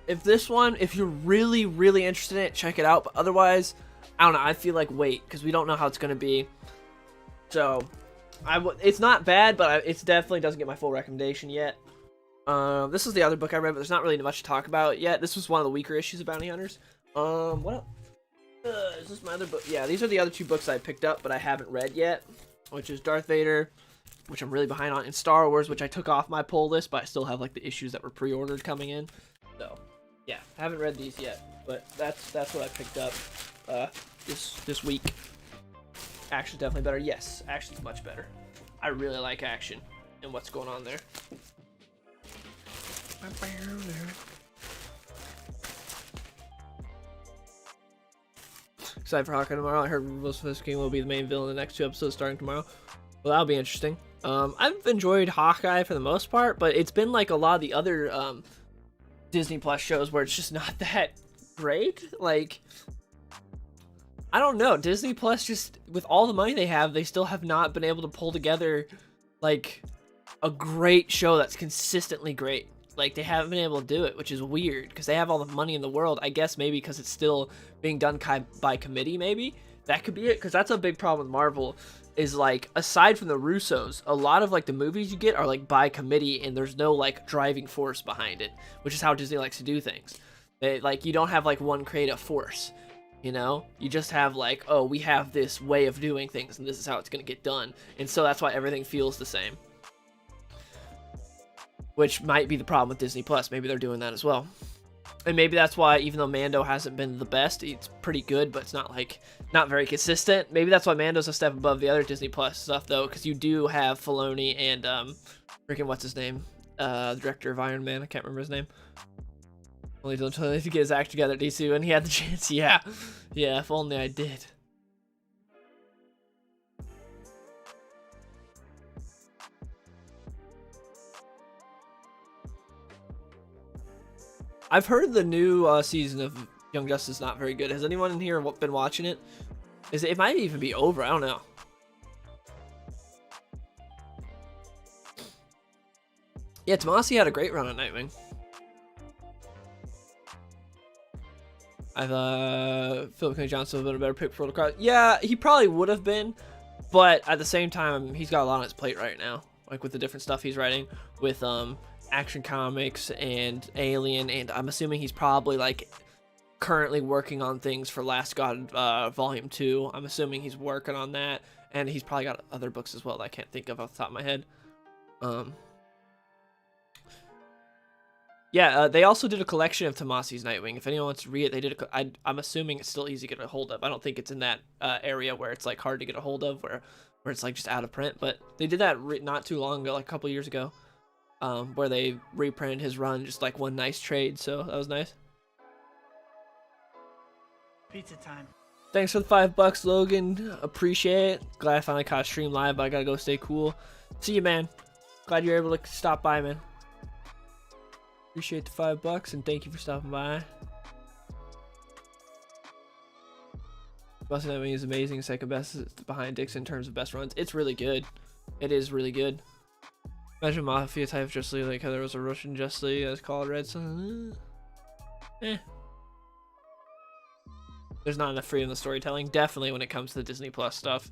Speaker 1: If you're really, really interested in it, check it out. But otherwise, I don't know. I feel like wait, because we don't know how it's going to be. So, it's not bad, but it definitely doesn't get my full recommendation yet. This is the other book I read, but there's not really much to talk about yet. This was one of the weaker issues of Bounty Hunters. What else? Is this my other book? Yeah, these are the other two books I picked up, but I haven't read yet, which is Darth Vader, which I'm really behind on, and Star Wars, which I took off my pull list, but I still have like the issues that were pre-ordered coming in. So, yeah, haven't read these yet, but that's what I picked up this week. Action's definitely better. Yes, action's much better. I really like action and what's going on there. Excited for Hawkeye tomorrow. I heard Will Smith's King will be the main villain in the next 2 episodes starting tomorrow. Well, that'll be interesting. I've enjoyed Hawkeye for the most part, but it's been like a lot of the other Disney Plus shows where it's just not that great. Like, I don't know. Disney Plus, just with all the money they have, they still have not been able to pull together like a great show that's consistently great. Like, they haven't been able to do it, which is weird because they have all the money in the world. I guess maybe because it's still being done by committee, maybe that could be it. Because that's a big problem with Marvel, is like, aside from the Russos, a lot of like the movies you get are like by committee, and there's no like driving force behind it, which is how Disney likes to do things. They like, you don't have like one creative force, you know? You just have like, oh, we have this way of doing things, and this is how it's gonna get done, and so that's why everything feels the same. Which might be the problem with Disney Plus. Maybe they're doing that as well. And maybe that's why, even though Mando hasn't been the best, it's pretty good, but it's not like, not very consistent. Maybe that's why Mando's a step above the other Disney Plus stuff, though, because you do have Filoni and, freaking, what's his name? The director of Iron Man, I can't remember his name. Only to get his act together, DC, when he had the chance. Yeah. Yeah, if only I did. I've heard the new season of Young Justice is not very good. Has anyone in here been watching it? It might even be over. I don't know. Yeah, Tomasi had a great run on Nightwing. Philip K. Johnson would have been a better pick for World of Cross. Yeah, he probably would have been, But at the same time, he's got a lot on his plate right now, like with the different stuff he's writing with Action Comics and Alien, and I'm assuming he's probably like currently working on things for Last God Volume 2. I'm assuming he's working on that, and he's probably got other books as well that I can't think of off the top of my head. Yeah, they also did a collection of Tomasi's Nightwing. If anyone wants to read it, they did. I'm assuming it's still easy to get a hold of. I don't think it's in that area where it's like hard to get a hold of, where it's like just out of print. But they did that not too long ago, like a couple years ago, where they reprinted his run, just like one nice trade. So that was nice.
Speaker 2: Pizza time.
Speaker 1: Thanks for the $5, Logan. Appreciate it. Glad I finally caught a stream live, but I gotta go stay cool. See you, man. Glad you're able to stop by, man. Appreciate the $5 and thank you for stopping by. Busting Nightwing is amazing. Second best behind Dixon in terms of best runs. It's really good. It is really good. Imagine Mafia type Justice League, like how there was a Russian Justice League that's called Red Sun. There's not enough freedom in the storytelling. Definitely when it comes to the Disney Plus stuff.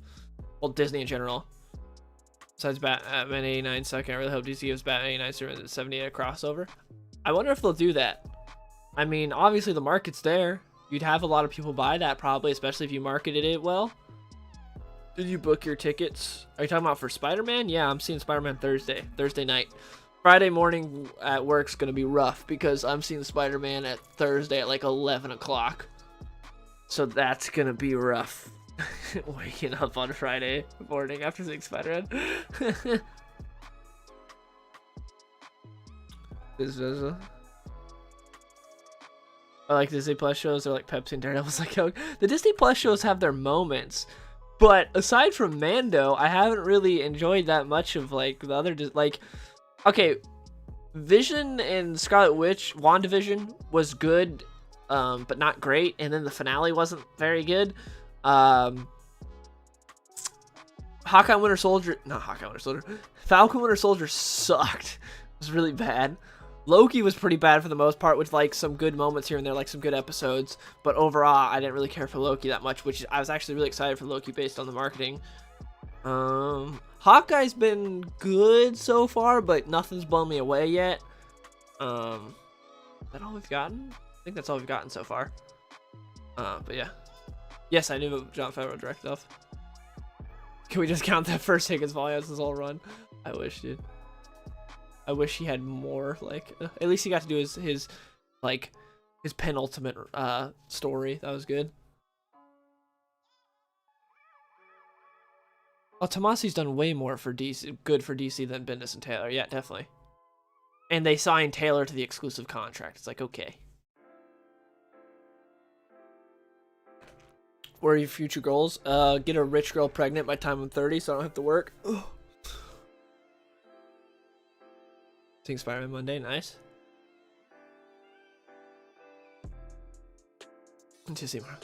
Speaker 1: Well, Disney in general. Besides Batman 89 second, I really hope DC gives Batman 89 Superman 78 a crossover. I wonder if they'll do that. I mean, obviously the market's there. You'd have a lot of people buy that probably, especially if you marketed it well. Did you book your tickets? Are you talking about for Spider-Man? Yeah, I'm seeing Spider-Man Thursday night. Friday morning at work's gonna be rough because I'm seeing Spider-Man at Thursday at like 11 o'clock. So that's gonna be rough. Waking up on Friday morning after seeing Spider-Man. I like Disney Plus shows. They're like Pepsi and Daredevil's like the Disney Plus shows have their moments, but aside from Mando, I haven't really enjoyed that much of like the other like. Okay, Vision and Scarlet Witch, WandaVision was good, but not great, and then the finale wasn't very good. Falcon Winter Soldier sucked. It was really bad. Loki was pretty bad for the most part, with like some good moments here and there, like some good episodes. But overall, I didn't really care for Loki that much, which I was actually really excited for Loki based on the marketing. Hawkeye's been good so far, but nothing's blown me away yet. Is that all we've gotten? I think that's all we've gotten so far. But yeah. Yes, I knew Jon Favreau directed off. Can we just count that first Higgins volume as his whole run? I wish, dude. I wish he had more, like, at least he got to do his penultimate story. That was good. Oh, Tomasi's done way more for DC, good for DC than Bendis and Taylor. Yeah, definitely. And they signed Taylor to the exclusive contract. It's like, okay. What are your future goals? Get a rich girl pregnant by the time I'm 30 so I don't have to work. Ugh. Seeing Spider-Man Monday, nice. To see more.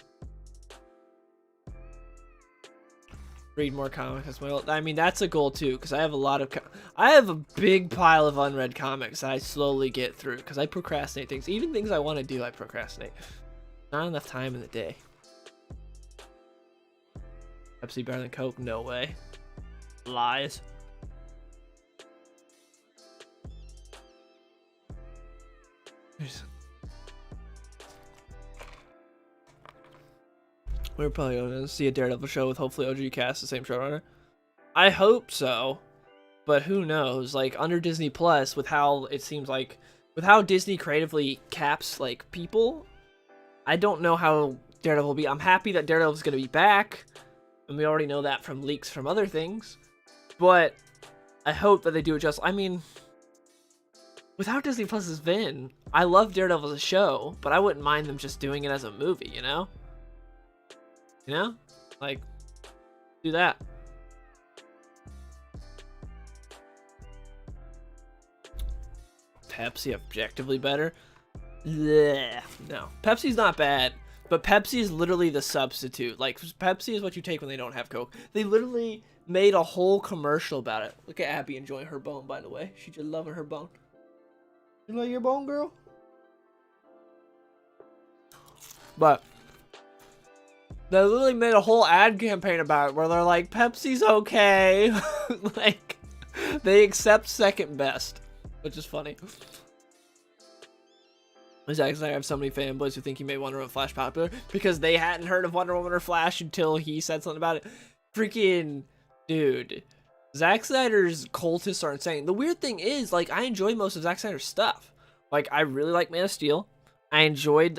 Speaker 1: Read more comics. That's my. I mean, that's a goal too, because I have a lot of. I have a big pile of unread comics that I slowly get through because I procrastinate things. Even things I want to do, I procrastinate. Not enough time in the day. Pepsi better than Coke? No way. Lies. We're probably going to see a Daredevil show with hopefully OG cast, the same showrunner. I hope so, but who knows? Like under Disney Plus, with how it seems like, with how Disney creatively caps like people, I don't know how Daredevil will be. I'm happy that Daredevil's going to be back, and we already know that from leaks from other things. But I hope that they do it just. I mean, with how Disney Plus has been, I love Daredevil as a show, but I wouldn't mind them just doing it as a movie, you know? You know? Like, do that. Pepsi objectively better? Blech. No. Pepsi's not bad, but Pepsi is literally the substitute. Like, Pepsi is what you take when they don't have Coke. They literally made a whole commercial about it. Look at Abby enjoying her bone, by the way. She's just loving her bone. You like your bone, girl? But They literally made a whole ad campaign about it where they're like, Pepsi's okay. Like, they accept second best, which is funny. Exactly, I have so many fanboys who think he made Wonder Woman Flash popular because they hadn't heard of Wonder Woman or Flash until he said something about it. Freaking dude. Zack Snyder's cultists are insane. The weird thing is, like, I enjoy most of Zack Snyder's stuff. Like, I really like Man of Steel. I enjoyed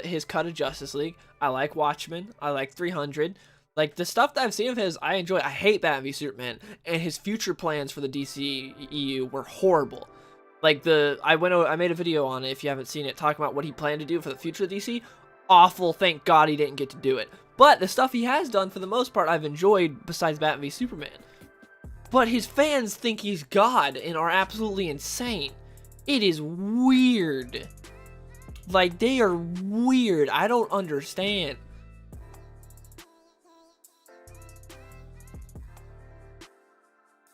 Speaker 1: his cut of Justice League. I like Watchmen. I like 300. Like, the stuff that I've seen of his, I enjoy. I hate Batman v Superman, and his future plans for the DCEU were horrible. Like, I made a video on it, if you haven't seen it, talking about what he planned to do for the future of DC. Awful. Thank God he didn't get to do it. But the stuff he has done, for the most part, I've enjoyed, besides Batman v Superman. But his fans think he's God and are absolutely insane. It is weird. Like, they are weird. I don't understand.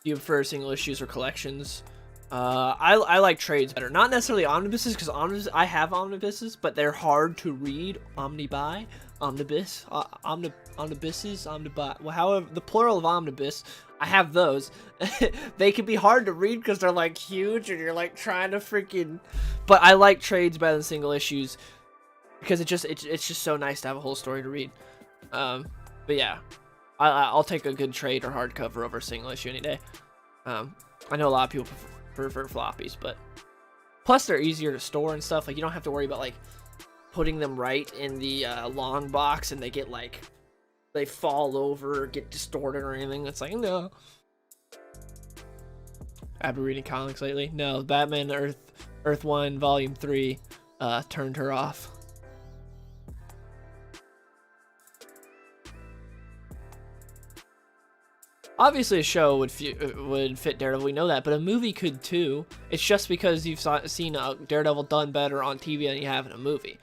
Speaker 1: Do you prefer single issues or collections? I like trades better. Not necessarily omnibuses, because I have omnibuses, but they're hard to read. Omnibuy, omnibus, omnibuses, omnibuy. Well, however, the plural of omnibus, I have those. They can be hard to read because they're like huge, and you're like trying to freaking. But I like trades better than single issues because it's just so nice to have a whole story to read. But yeah, I'll take a good trade or hardcover over a single issue any day. I know a lot of people prefer floppies, but plus they're easier to store and stuff. Like, you don't have to worry about like putting them right in the long box and they get like they fall over or get distorted or anything. It's like, no. I've been reading comics lately. No, Batman Earth 1 Volume 3 turned her off. Obviously, a show would fit Daredevil. We know that, but a movie could too. It's just because you've seen Daredevil done better on TV than you have in a movie.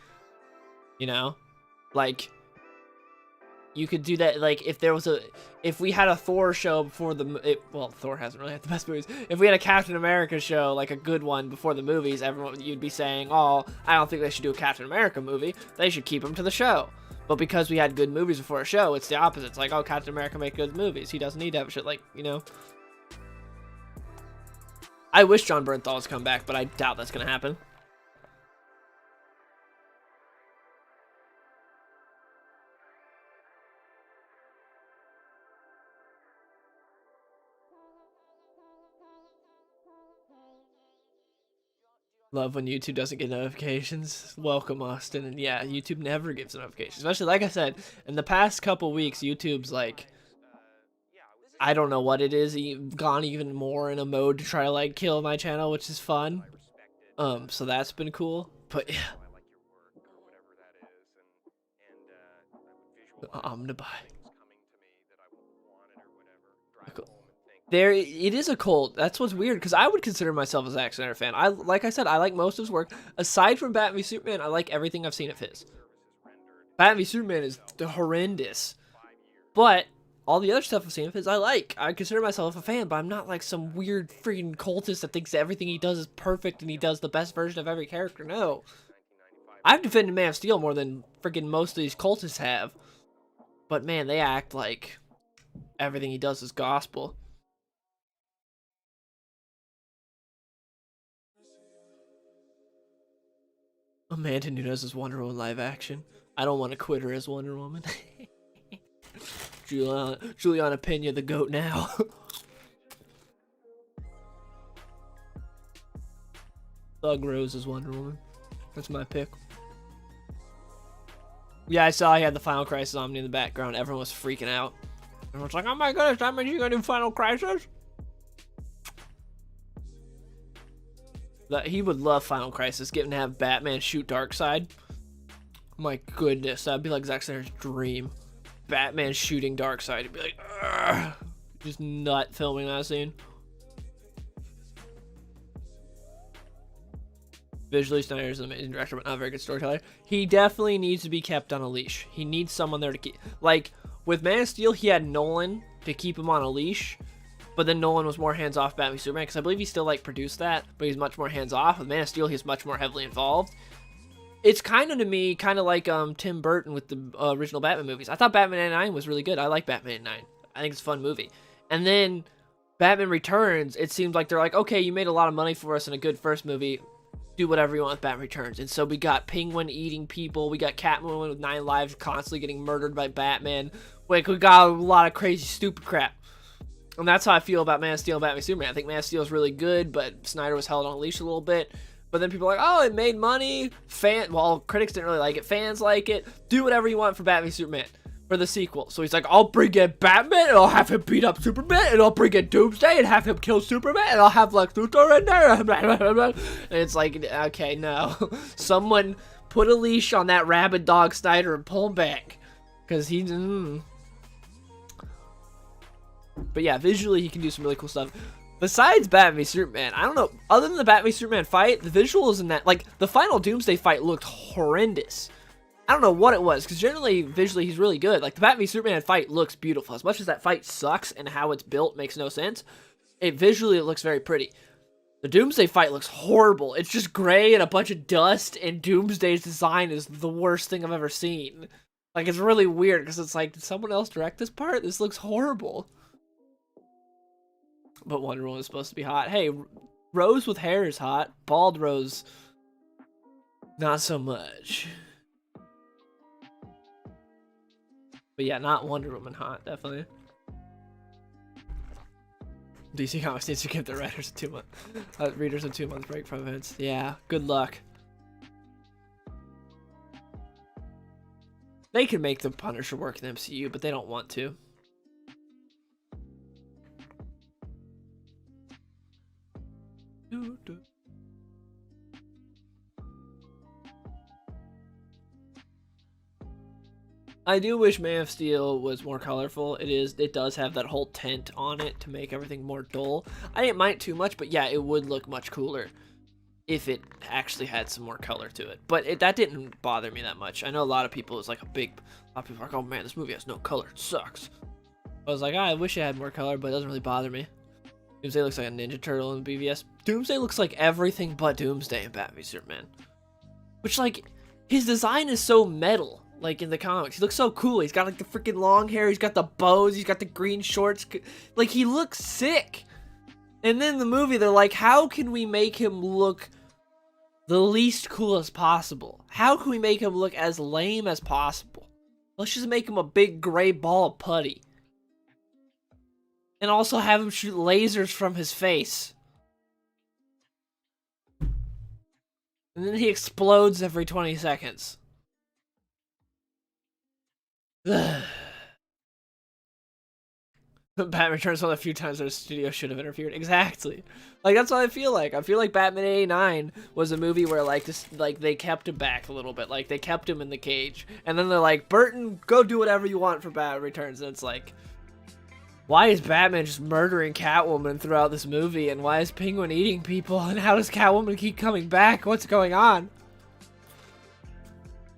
Speaker 1: You know, like you could do that. Like if we had a Thor show before well, Thor hasn't really had the best movies. If we had a Captain America show, like a good one before the movies, you'd be saying, "Oh, I don't think they should do a Captain America movie. They should keep him to the show." But because we had good movies before a show, it's the opposite. It's like, oh, Captain America make good movies. He doesn't need to have shit like, you know. I wish John Bernthal was come back, but I doubt that's going to happen. Love when YouTube doesn't get notifications. Welcome, Austin. And yeah, YouTube never gives notifications. Especially, like I said, in the past couple weeks, YouTube's like, I don't know what it is, gone even more in a mode to try to like kill my channel, which is fun. So that's been cool. But yeah. Omnibuy. Cool. It is a cult. That's what's weird, because I would consider myself a Zack Snyder fan. Like I said, I like most of his work. Aside from Batman v Superman, I like everything I've seen of his. Batman v Superman is horrendous, but all the other stuff I've seen of his, I like. I consider myself a fan, but I'm not like some weird freaking cultist that thinks that everything he does is perfect and he does the best version of every character. No. I've defended Man of Steel more than freaking most of these cultists have. But man, they act like everything he does is gospel. Amanda Nunes as Wonder Woman live action. I don't want to quit her as Wonder Woman. Juliana Pena, the GOAT now. Thug Rose as Wonder Woman. That's my pick. Yeah, I saw he had the Final Crisis Omni in the background. Everyone was freaking out. Everyone's like, oh my goodness, that means you're gonna do Final Crisis? He would love Final Crisis, getting to have Batman shoot Darkseid. My goodness, that'd be like Zack Snyder's dream. Batman shooting Darkseid. He'd be like, ugh, just nut filming that scene. Visually, Snyder's an amazing director, but not a very good storyteller. He definitely needs to be kept on a leash. He needs someone there to keep... Like, with Man of Steel, he had Nolan to keep him on a leash. But then Nolan was more hands-off Batman v Superman, because I believe he still, like, produced that, but he's much more hands-off. With Man of Steel, he's much more heavily involved. It's kind of to me, kind of like Tim Burton with the original Batman movies. I thought Batman 89 was really good. I like Batman 89. I think it's a fun movie. And then Batman Returns, it seems like they're like, okay, you made a lot of money for us in a good first movie. Do whatever you want with Batman Returns. And so we got Penguin eating people. We got Catwoman with 9 lives constantly getting murdered by Batman. Like, we got a lot of crazy, stupid crap. And that's how I feel about Man of Steel and Batman Superman. I think Man of Steel is really good, but Snyder was held on a leash a little bit. But then people are like, oh, it made money. Well, critics didn't really like it. Fans like it. Do whatever you want for Batman Superman for the sequel. So he's like, I'll bring in Batman, and I'll have him beat up Superman, and I'll bring in Doomsday, and have him kill Superman, and I'll have Lex Luthor in there. And it's like, okay, no. Someone put a leash on that rabid dog Snyder and pull him back. Because he's... But yeah, visually, he can do some really cool stuff. Besides Batman v Superman, I don't know, other than the Batman v Superman fight, the visuals in that, like, the final Doomsday fight looked horrendous. I don't know what it was, because generally, visually, he's really good. Like, the Batman v Superman fight looks beautiful. As much as that fight sucks and how it's built makes no sense, visually, it looks very pretty. The Doomsday fight looks horrible. It's just gray and a bunch of dust, and Doomsday's design is the worst thing I've ever seen. Like, it's really weird, because it's like, did someone else direct this part? This looks horrible. But Wonder Woman is supposed to be hot. Hey, Rose with hair is hot. Bald Rose, not so much. But yeah, not Wonder Woman hot, definitely. DC Comics needs to give their writers a 2 month, readers a 2 month break from events. Yeah, good luck. They could make the Punisher work in the MCU, but they don't want to. I do wish Man of Steel was more colorful. It does have that whole tint on it to make everything more dull. I didn't mind it too much, but yeah, it would look much cooler if it actually had some more color to it. But that didn't bother me that much. I know a lot of people, it's like a lot of people are like, oh man, this movie has no color, it sucks. I was like, I wish it had more color, but it doesn't really bother me. Doomsday looks like a Ninja Turtle in BVS. Doomsday looks like everything but Doomsday in Batman v Superman. Which, like, his design is so metal, like, in the comics. He looks so cool. He's got, like, the freaking long hair. He's got the bows. He's got the green shorts. Like, he looks sick. And then in the movie, they're like, how can we make him look the least cool as possible? How can we make him look as lame as possible? Let's just make him a big gray ball of putty. And also have him shoot lasers from his face. And then he explodes every 20 seconds. Batman Returns one of the few times where the studio should have interfered. Exactly. Like, that's what I feel like. I feel like Batman 89 was a movie where, like, they kept him back a little bit. Like, they kept him in the cage. And then they're like, Burton, go do whatever you want for Batman Returns. And it's like, why is Batman just murdering Catwoman throughout this movie? And why is Penguin eating people? And how does Catwoman keep coming back? What's going on?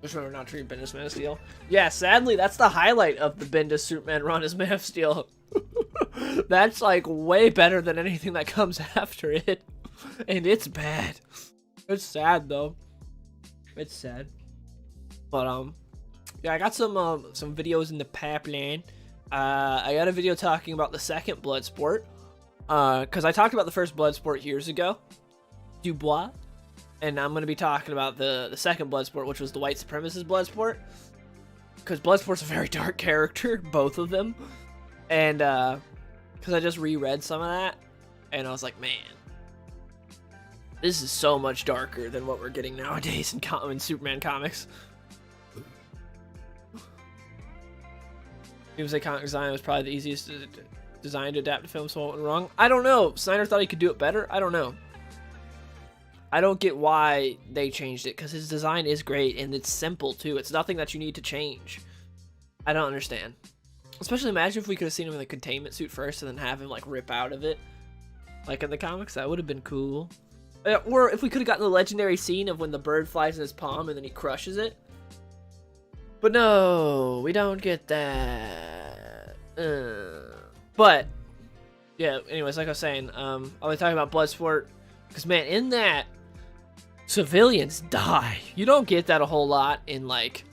Speaker 1: Just remember not treating Bendis Man of Steel. Yeah, sadly, that's the highlight of the Bendis Superman run is Man of Steel. That's, like, way better than anything that comes after it. And it's bad. It's sad, though. It's sad. But, yeah, I got some videos in the pipeline. I got a video talking about the second Bloodsport, because I talked about the first Bloodsport years ago, Dubois, and I'm going to be talking about the second Bloodsport, which was the white supremacist Bloodsport, because Bloodsport's a very dark character, both of them, and because I just reread some of that, and I was like, man, this is so much darker than what we're getting nowadays in Superman comics. Doomsday comic design was probably the easiest design to adapt to film, so what went wrong? I don't know. Snyder thought he could do it better? I don't know. I don't get why they changed it, because his design is great, and it's simple, too. It's nothing that you need to change. I don't understand. Especially imagine if we could have seen him in the containment suit first, and then have him, like, rip out of it. Like in the comics, that would have been cool. Or if we could have gotten the legendary scene of when the bird flies in his palm, and then he crushes it. But no, we don't get that. But, yeah, anyways, like I was saying, I'll be talking about Bloodsport. Because, man, in that, civilians die. You don't get that a whole lot in like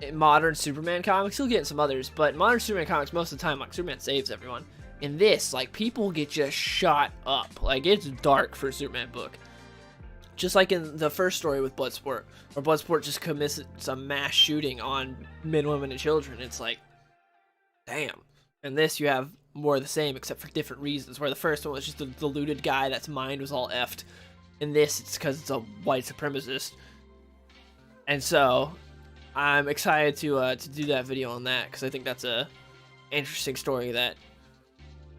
Speaker 1: in modern Superman comics. You'll get in some others, but in modern Superman comics, most of the time, like, Superman saves everyone. In this, like, people get just shot up. Like, it's dark for a Superman book. Just like in the first story with Bloodsport, where Bloodsport just commits some mass shooting on men, women, and children. It's like, damn. In this, you have more of the same, except for different reasons. Where the first one was just a deluded guy that's mind was all effed. In this, it's because it's a white supremacist. And so, I'm excited to do that video on that, because I think that's a interesting story that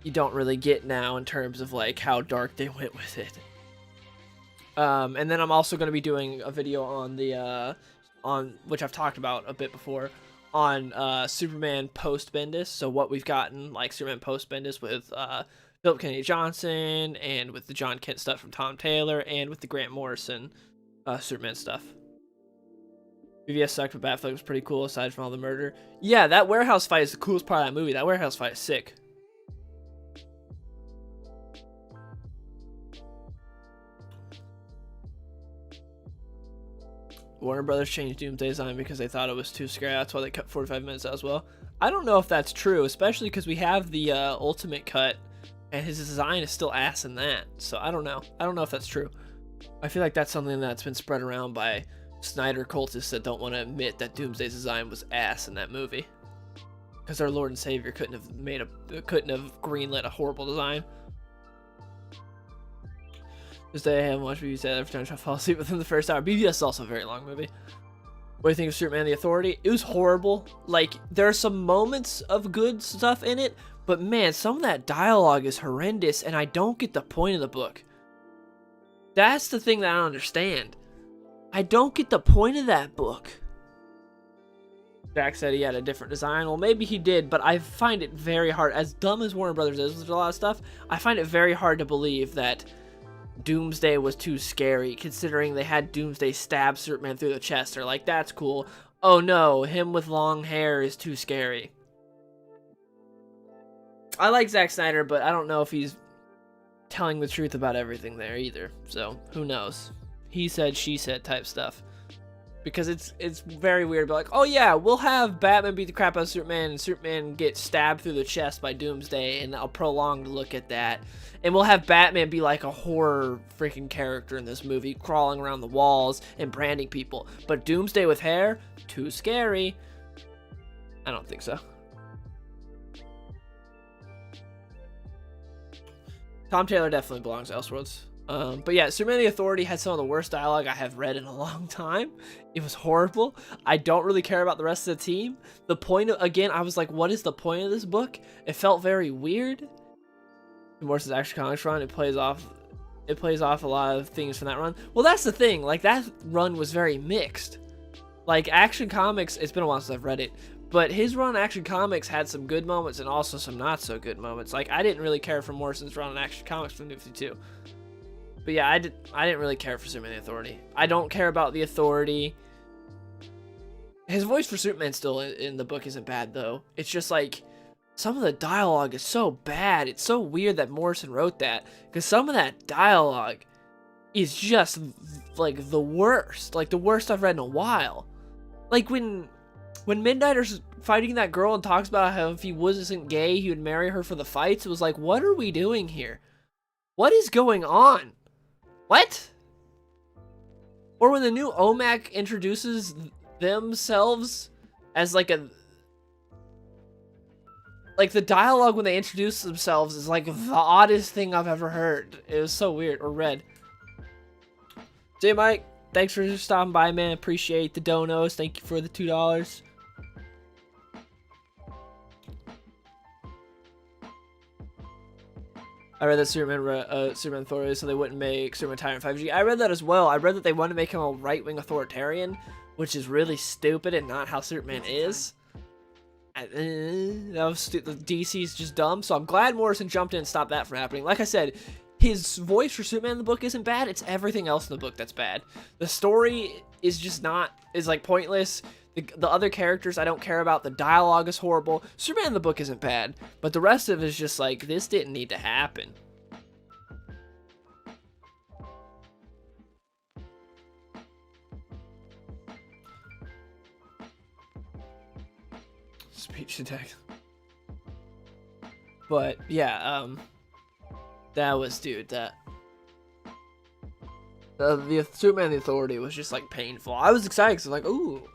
Speaker 1: you don't really get now in terms of like how dark they went with it. And then I'm also going to be doing a video on the on which I've talked about a bit before, on Superman post Bendis. So what we've gotten, like Superman post Bendis with Philip Kennedy Johnson, and with the John Kent stuff from Tom Taylor, and with the Grant Morrison Superman stuff. BVS sucked, but Batfleck was pretty cool aside from all the murder. Yeah, that warehouse fight is the coolest part of that movie. That warehouse fight is sick. Warner Brothers changed Doomsday design because they thought it was too scary. That's why they cut 45 minutes out as well. I don't know if that's true, especially because we have the Ultimate Cut, and his design is still ass in that. So I don't know. I don't know if that's true. I feel like that's something that's been spread around by Snyder cultists that don't want to admit that Doomsday's design was ass in that movie, because our Lord and Savior couldn't have greenlit a horrible design. This day I haven't watched BBS every time I fall asleep within the first hour. BBS is also a very long movie. What do you think of Superman the Authority? It was horrible. Like, there are some moments of good stuff in it, but man, some of that dialogue is horrendous, and I don't get the point of the book. That's the thing that I don't understand. I don't get the point of that book. Jack said he had a different design. Well, maybe he did, but I find it very hard. As dumb as Warner Brothers is with a lot of stuff, I find it very hard to believe that Doomsday was too scary, considering they had Doomsday stab Superman through the chest. They're like, that's cool. Oh no, him with long hair is too scary. I like Zack Snyder, but I don't know if he's telling the truth about everything there either. So, who knows? He said, she said type stuff. Because it's very weird, but like, oh yeah, we'll have Batman beat the crap out of Superman, and Superman get stabbed through the chest by Doomsday, and I'll prolong to look at that. And we'll have Batman be like a horror freaking character in this movie, crawling around the walls and branding people. But Doomsday with hair? Too scary. I don't think so. Tom Taylor definitely belongs to Elseworlds. But yeah, Superman the Authority had some of the worst dialogue I have read in a long time. It was horrible. I don't really care about the rest of the team. The point of, again, I was like, what is the point of this book? It felt very weird. Morrison's Action Comics run, it plays off a lot of things from that run. Well, that's the thing. Like, that run was very mixed. Like, Action Comics, it's been a while since I've read it, but his run Action Comics had some good moments and also some not so good moments. Like, I didn't really care for Morrison's run on Action Comics from New 52. But yeah, I didn't really care for Superman the Authority. I don't care about the Authority. His voice for Superman still in the book isn't bad, though. It's just like, some of the dialogue is so bad. It's so weird that Morrison wrote that, because some of that dialogue is just like the worst. Like the worst I've read in a while. Like when Midnighter's fighting that girl and talks about how if he wasn't gay, he would marry her for the fights. It was like, what are we doing here? What is going on? What? Or when the new OMAC introduces themselves as like a... Like, the dialogue when they introduce themselves is like the oddest thing I've ever heard. It was so weird, or read. J Mike, thanks for stopping by, man. Appreciate the donos. Thank you for the $2. I read that Superman Authority, so they wouldn't make Superman Tyrant 5G. I read that as well. I read that they want to make him a right-wing authoritarian, which is really stupid and not how Superman is. That was the DC's just dumb, so I'm glad Morrison jumped in and stopped that from happening. Like I said, his voice for Superman in the book isn't bad. It's everything else in the book that's bad. The story is just is like pointless. The other characters I don't care about. The dialogue is horrible. Superman in the book isn't bad, but the rest of it is just like, this didn't need to happen. speech to text. But yeah, that was, dude, that the Superman the Authority was just like painful. I was excited because like, ooh,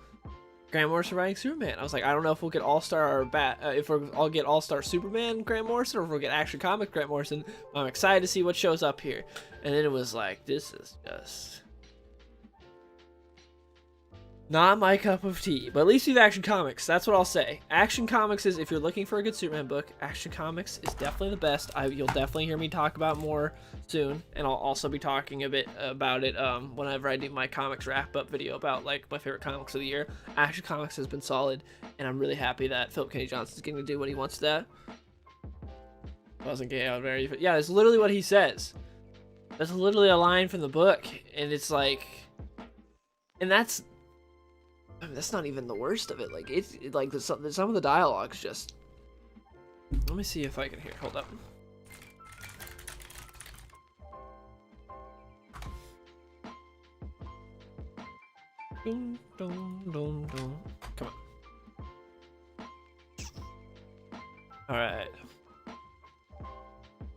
Speaker 1: Grant Morrison writing Superman. I was like, I don't know if we'll get All-Star if I'll get All-Star Superman Grant Morrison or if we'll get Action Comics Grant Morrison. I'm excited to see what shows up here. And then it was like, this is just not my cup of tea. But at least we have Action Comics. That's what I'll say. Action Comics is, if you're looking for a good Superman book, Action Comics is definitely the best. You'll definitely hear me talk about more soon, and I'll also be talking a bit about it whenever I do my comics wrap-up video about like my favorite comics of the year. Action Comics has been solid, and I'm really happy that Philip K. Johnson's getting to do what he wants to that. Wasn't gay out very, yeah, that's literally what he says. That's literally a line from the book, and it's like, and that's not even the worst of it. Like it's like some of the dialogue's just. Let me see if I can hear. Hold up. Dun, dun, dun, dun. Come on. All right.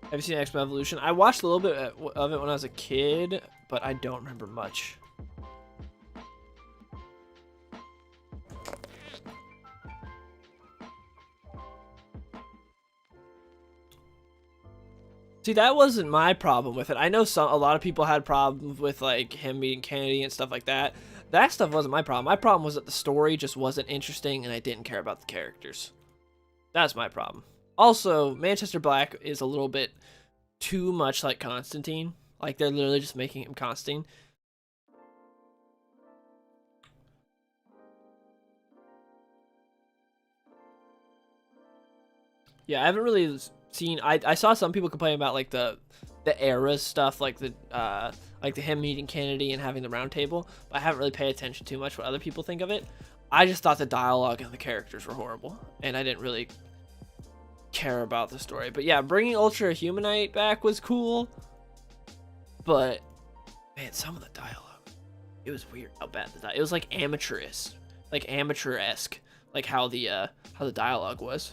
Speaker 1: Have you seen X-Men Evolution? I watched a little bit of it when I was a kid, but I don't remember much. See, that wasn't my problem with it. I know a lot of people had problems with like him meeting Kennedy and stuff like that. That stuff wasn't my problem. My problem was that the story just wasn't interesting and I didn't care about the characters. That's my problem. Also, Manchester Black is a little bit too much like Constantine. Like they're literally just making him Constantine. Yeah, I haven't really seen. I saw some people complain about like the era stuff, like the him meeting Kennedy and having the round table, but I haven't really paid attention too much what other people think of it. I just thought the dialogue and the characters were horrible, and I didn't really care about the story. But yeah, bringing Ultra Humanite back was cool, but man, some of the dialogue, it was weird how bad it was. Like amateurish, like amateur-esque, like how the dialogue was.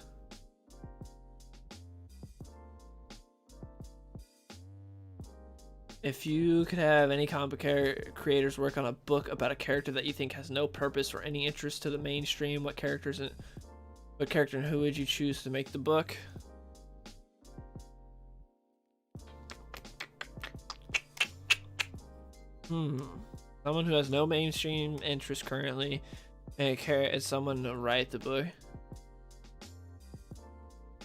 Speaker 1: If you could have any comic book creators work on a book about a character that you think has no purpose or any interest to the mainstream, what character and who would you choose to make the book? Someone who has no mainstream interest currently, and is someone to write the book.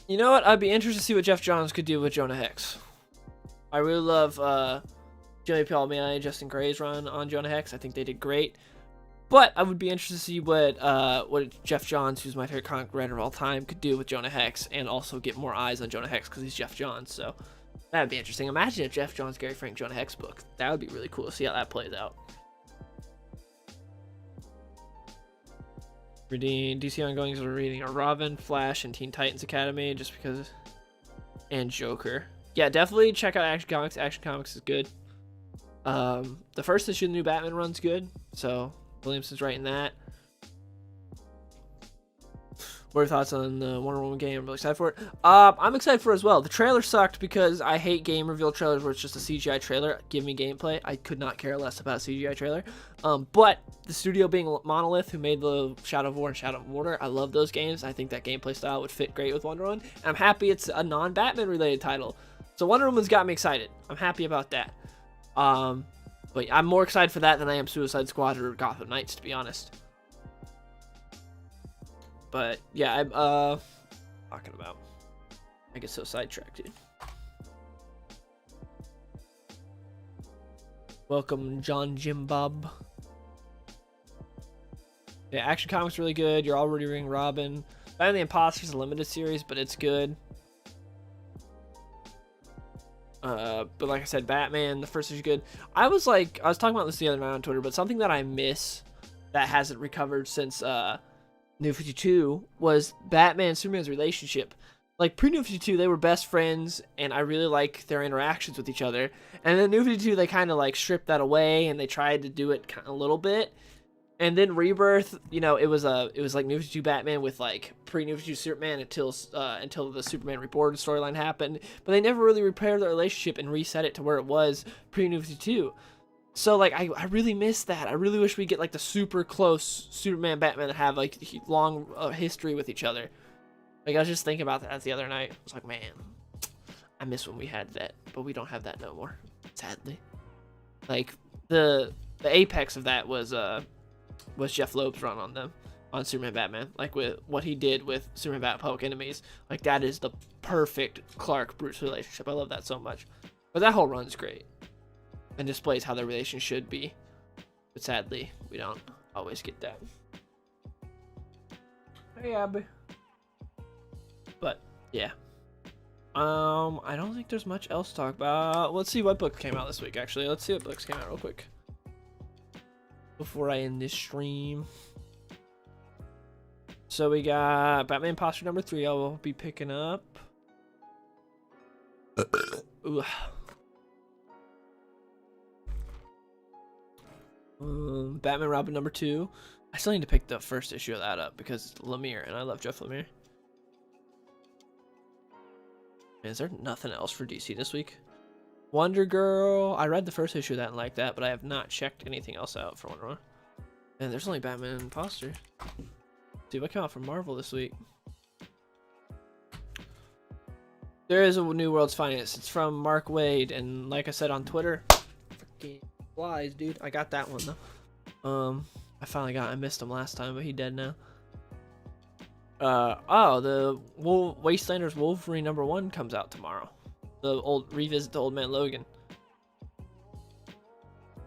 Speaker 1: You know what? I'd be interested to see what Jeff Johns could do with Jonah Hex. I really love Jimmy Palmiotti and Justin Gray's run on Jonah Hex. I think they did great. But I would be interested to see what Jeff Johns, who's my favorite comic writer of all time, could do with Jonah Hex, and also get more eyes on Jonah Hex because he's Jeff Johns. So that would be interesting. Imagine a Jeff Johns, Gary Frank, Jonah Hex book. That would be really cool to see how that plays out. Reading DC ongoings are reading a Robin, Flash, and Teen Titans Academy just because, and Joker. Yeah, definitely check out Action Comics. Action Comics is good. The first issue of the new Batman run's good, so Williamson's writing that. What are your thoughts on the Wonder Woman game? I'm really excited for it. I'm excited for it as well. The trailer sucked because I hate game reveal trailers where it's just a CGI trailer. Give me gameplay. I could not care less about a CGI trailer. But the studio being Monolith, who made the Shadow of War and Shadow of Mordor, I love those games. I think that gameplay style would fit great with Wonder Woman. And I'm happy it's a non-Batman related title. So Wonder Woman's got me excited. I'm happy about that. But I'm more excited for that than I am Suicide Squad or Gotham Knights, to be honest. But yeah, I'm talking about. I get so sidetracked, dude. Welcome, John Jim Bob. Yeah, Action Comics really good. You're already reading Robin. Batman the Imposter is a limited series, but it's good. But like I said, Batman, the first issue is good. I was talking about this the other night on Twitter, but something that I miss that hasn't recovered since New 52 was Batman and Superman's relationship. Like pre-New 52, they were best friends, and I really like their interactions with each other. And then New 52, they kind of like stripped that away, and they tried to do it kind of a little bit. And then Rebirth, you know, it was like New 52 Batman with like pre-New 52 Superman until the Superman Reborn storyline happened, but they never really repaired the relationship and reset it to where it was pre-New 52. So like I really miss that. I really wish we get like the super close Superman Batman that have like long history with each other. Like I was just thinking about that the other night. I was like, man, I miss when we had that, but we don't have that no more, sadly. Like the apex of that was Jeff Loeb's run on Superman Batman, like with what he did with Superman Batman Public Enemies. Like that is the perfect Clark Bruce relationship. I love that so much. But that whole run's great and displays how their relation should be. But sadly, we don't always get that. Hey Abby. But yeah. I don't think there's much else to talk about. Let's see what books came out this week, actually. Let's see what books came out real quick before I end this stream. So we got Batman Imposter number 3. I will be picking up. Ooh. Batman Robin number 2. I still need to pick the first issue of that up because it's Lemire, and I love Jeff Lemire. Is there nothing else for DC this week? Wonder Girl. I read the first issue of that and liked that, but I have not checked anything else out for Wonder Woman. And there's only Batman Imposter. See what came out from Marvel this week. There is a New World's Finest. It's from Mark Waid, and like I said on Twitter, freaking flies, dude. I got that one though. I missed him last time, but he dead now. The Wastelanders Wolverine number 1 comes out tomorrow. Revisit the Old Man Logan.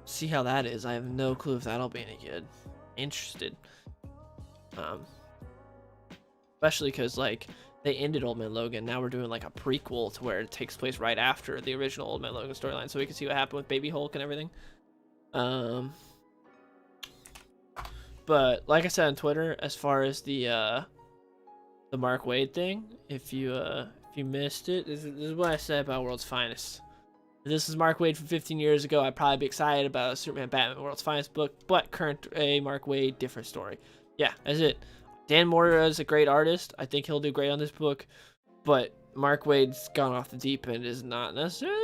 Speaker 1: See how that is. I have no clue if that'll be any good. Interested. Especially because like they ended Old Man Logan. Now we're doing like a prequel to where it takes place right after the original Old Man Logan storyline, so we can see what happened with Baby Hulk and everything. But like I said on Twitter, as far as the Mark Waid thing, if you missed it, this is what I said about World's Finest. If this is Mark Waid from 15 years ago, I'd probably be excited about a Superman Batman World's Finest book, but current Mark Waid, different story. Yeah, that's it. Dan Mora is a great artist. I think he'll do great on this book, but Mark Waid's gone off the deep end is not necessarily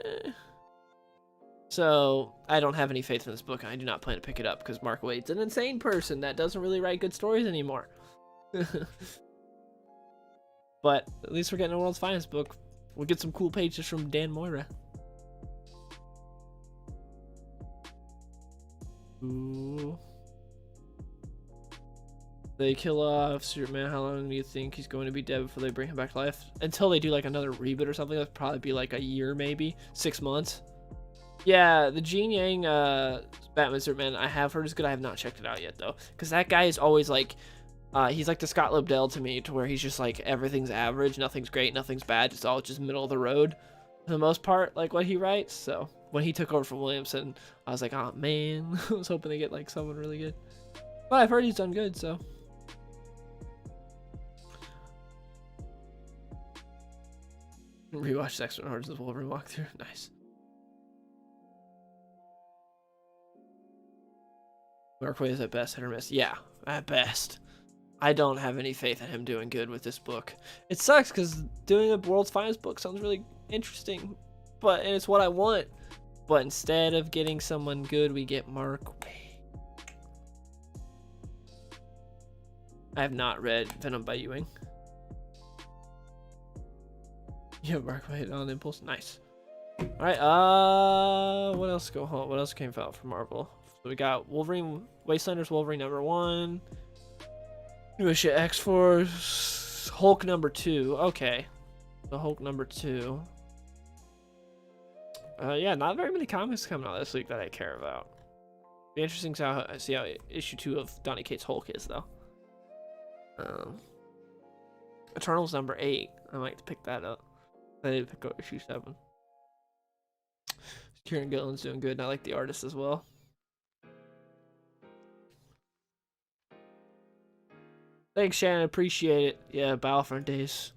Speaker 1: good. So I don't have any faith in this book, and I do not plan to pick it up because Mark Waid's an insane person that doesn't really write good stories anymore. But at least we're getting a World's Finest book. We'll get some cool pages from Dan Moira. Ooh. They kill off Superman. How long do you think he's going to be dead before they bring him back to life? Until they do like another reboot or something. That'll probably be like a year, maybe 6 months. Yeah, the Gene Yang Batman Superman I have heard is good. I have not checked it out yet though, because that guy is always like, he's like the Scott Lobdell to me, to where he's just like everything's average, nothing's great, nothing's bad, it's all just middle of the road for the most part, like what he writes. So when he took over from Williamson, I was like, oh man, I was hoping to get like someone really good. But I've heard he's done good, so. Rewatch X-Men Origins Wolverine walkthrough. Nice. Mark Waid is at best hit or miss. Yeah, at best. I don't have any faith in him doing good with this book. It sucks because doing a World's Finest book sounds really interesting, and it's what I want. But instead of getting someone good, we get Mark Waid. I have not read Venom by Ewing. Yeah, Mark Waid on Impulse. Nice. All right. What else go home? What else came out from Marvel? So we got Wolverine, Wastelanders Wolverine number 1. New issue X-Force, Hulk number 2. Okay, the Hulk number 2. Yeah, not very many comics coming out this week that I care about. Be interesting to see how issue 2 of Donny Cates Hulk is though. Eternals number 8. I might pick that up. I need to pick up issue 7. Kieran Gillen's doing good, and I like the artist as well. Thanks, Shannon. Appreciate it. Yeah, Battlefront days.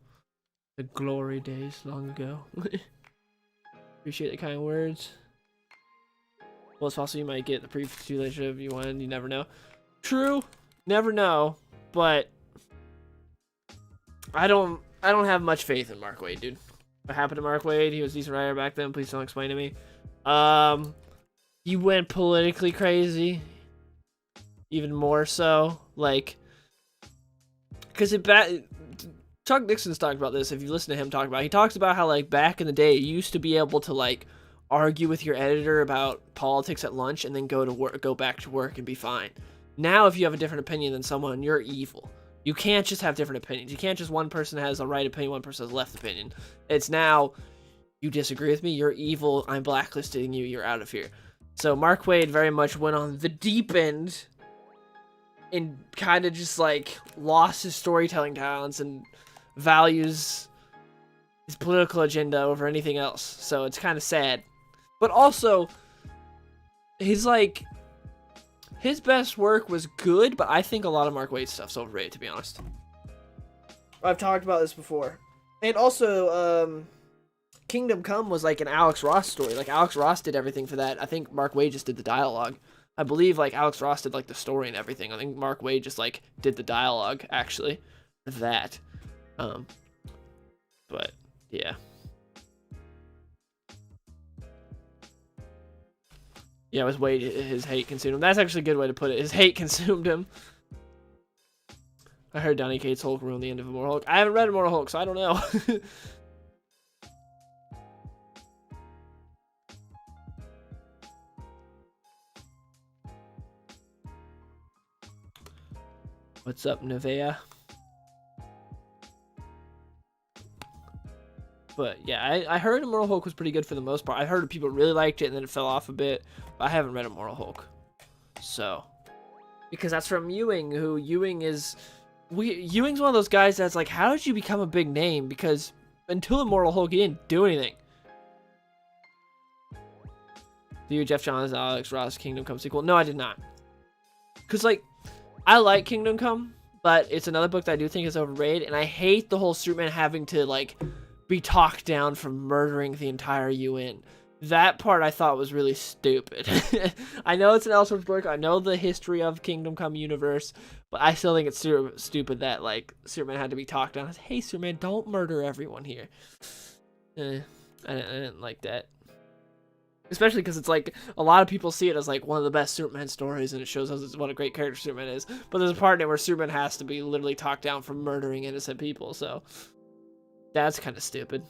Speaker 1: The glory days long ago. Appreciate the kind words. Well, it's possible you might get the previous relationship if you win. You never know. True. Never know. But I don't have much faith in Mark Waid, dude. What happened to Mark Waid? He was a decent writer back then. Please don't explain to me. He went politically crazy. Even more so. Like, because Chuck Dixon's talked about this. If you listen to him talk about it, he talks about how, like, back in the day, you used to be able to, like, argue with your editor about politics at lunch and then go back to work and be fine. Now, if you have a different opinion than someone, you're evil. You can't just have different opinions. You can't just one person has a right opinion, one person has a left opinion. It's now, you disagree with me, you're evil, I'm blacklisting you, you're out of here. So Mark Waid very much went on the deep end and kind of just, like, lost his storytelling talents and values his political agenda over anything else. So it's kind of sad. But also, his best work was good, but I think a lot of Mark Waid's stuff's overrated, to be honest. I've talked about this before. And also, Kingdom Come was like an Alex Ross story. Like, Alex Ross did everything for that. I think Mark Waid just did the dialogue. I believe, like, Alex Ross did, like, the story and everything. I think Mark Waid just, like, did the dialogue, actually, for that. But, yeah. Yeah, it was Wade, his hate consumed him. That's actually a good way to put it. His hate consumed him. I heard Donny Cates Hulk ruined the end of Immortal Hulk. I haven't read Immortal Hulk, so I don't know. What's up, Nevea? But yeah, I heard Immortal Hulk was pretty good for the most part. I heard people really liked it and then it fell off a bit. But I haven't read Immortal Hulk. So, because that's from Ewing, who Ewing's one of those guys that's like, how did you become a big name? Because until Immortal Hulk, he didn't do anything. Do you, Jeff Johns, Alex Ross, Kingdom Come sequel? No, I did not. Because, like, I like Kingdom Come, but it's another book that I do think is overrated, and I hate the whole Superman having to, like, be talked down for murdering the entire UN. That part I thought was really stupid. I know it's an Elseworlds book. I know the history of Kingdom Come universe, but I still think it's stupid that, like, Superman had to be talked down. Hey, Superman, don't murder everyone here. I didn't like that. Especially because it's like, a lot of people see it as like one of the best Superman stories, and it shows us what a great character Superman is. But there's a part in it where Superman has to be literally talked down for murdering innocent people, so that's kind of stupid.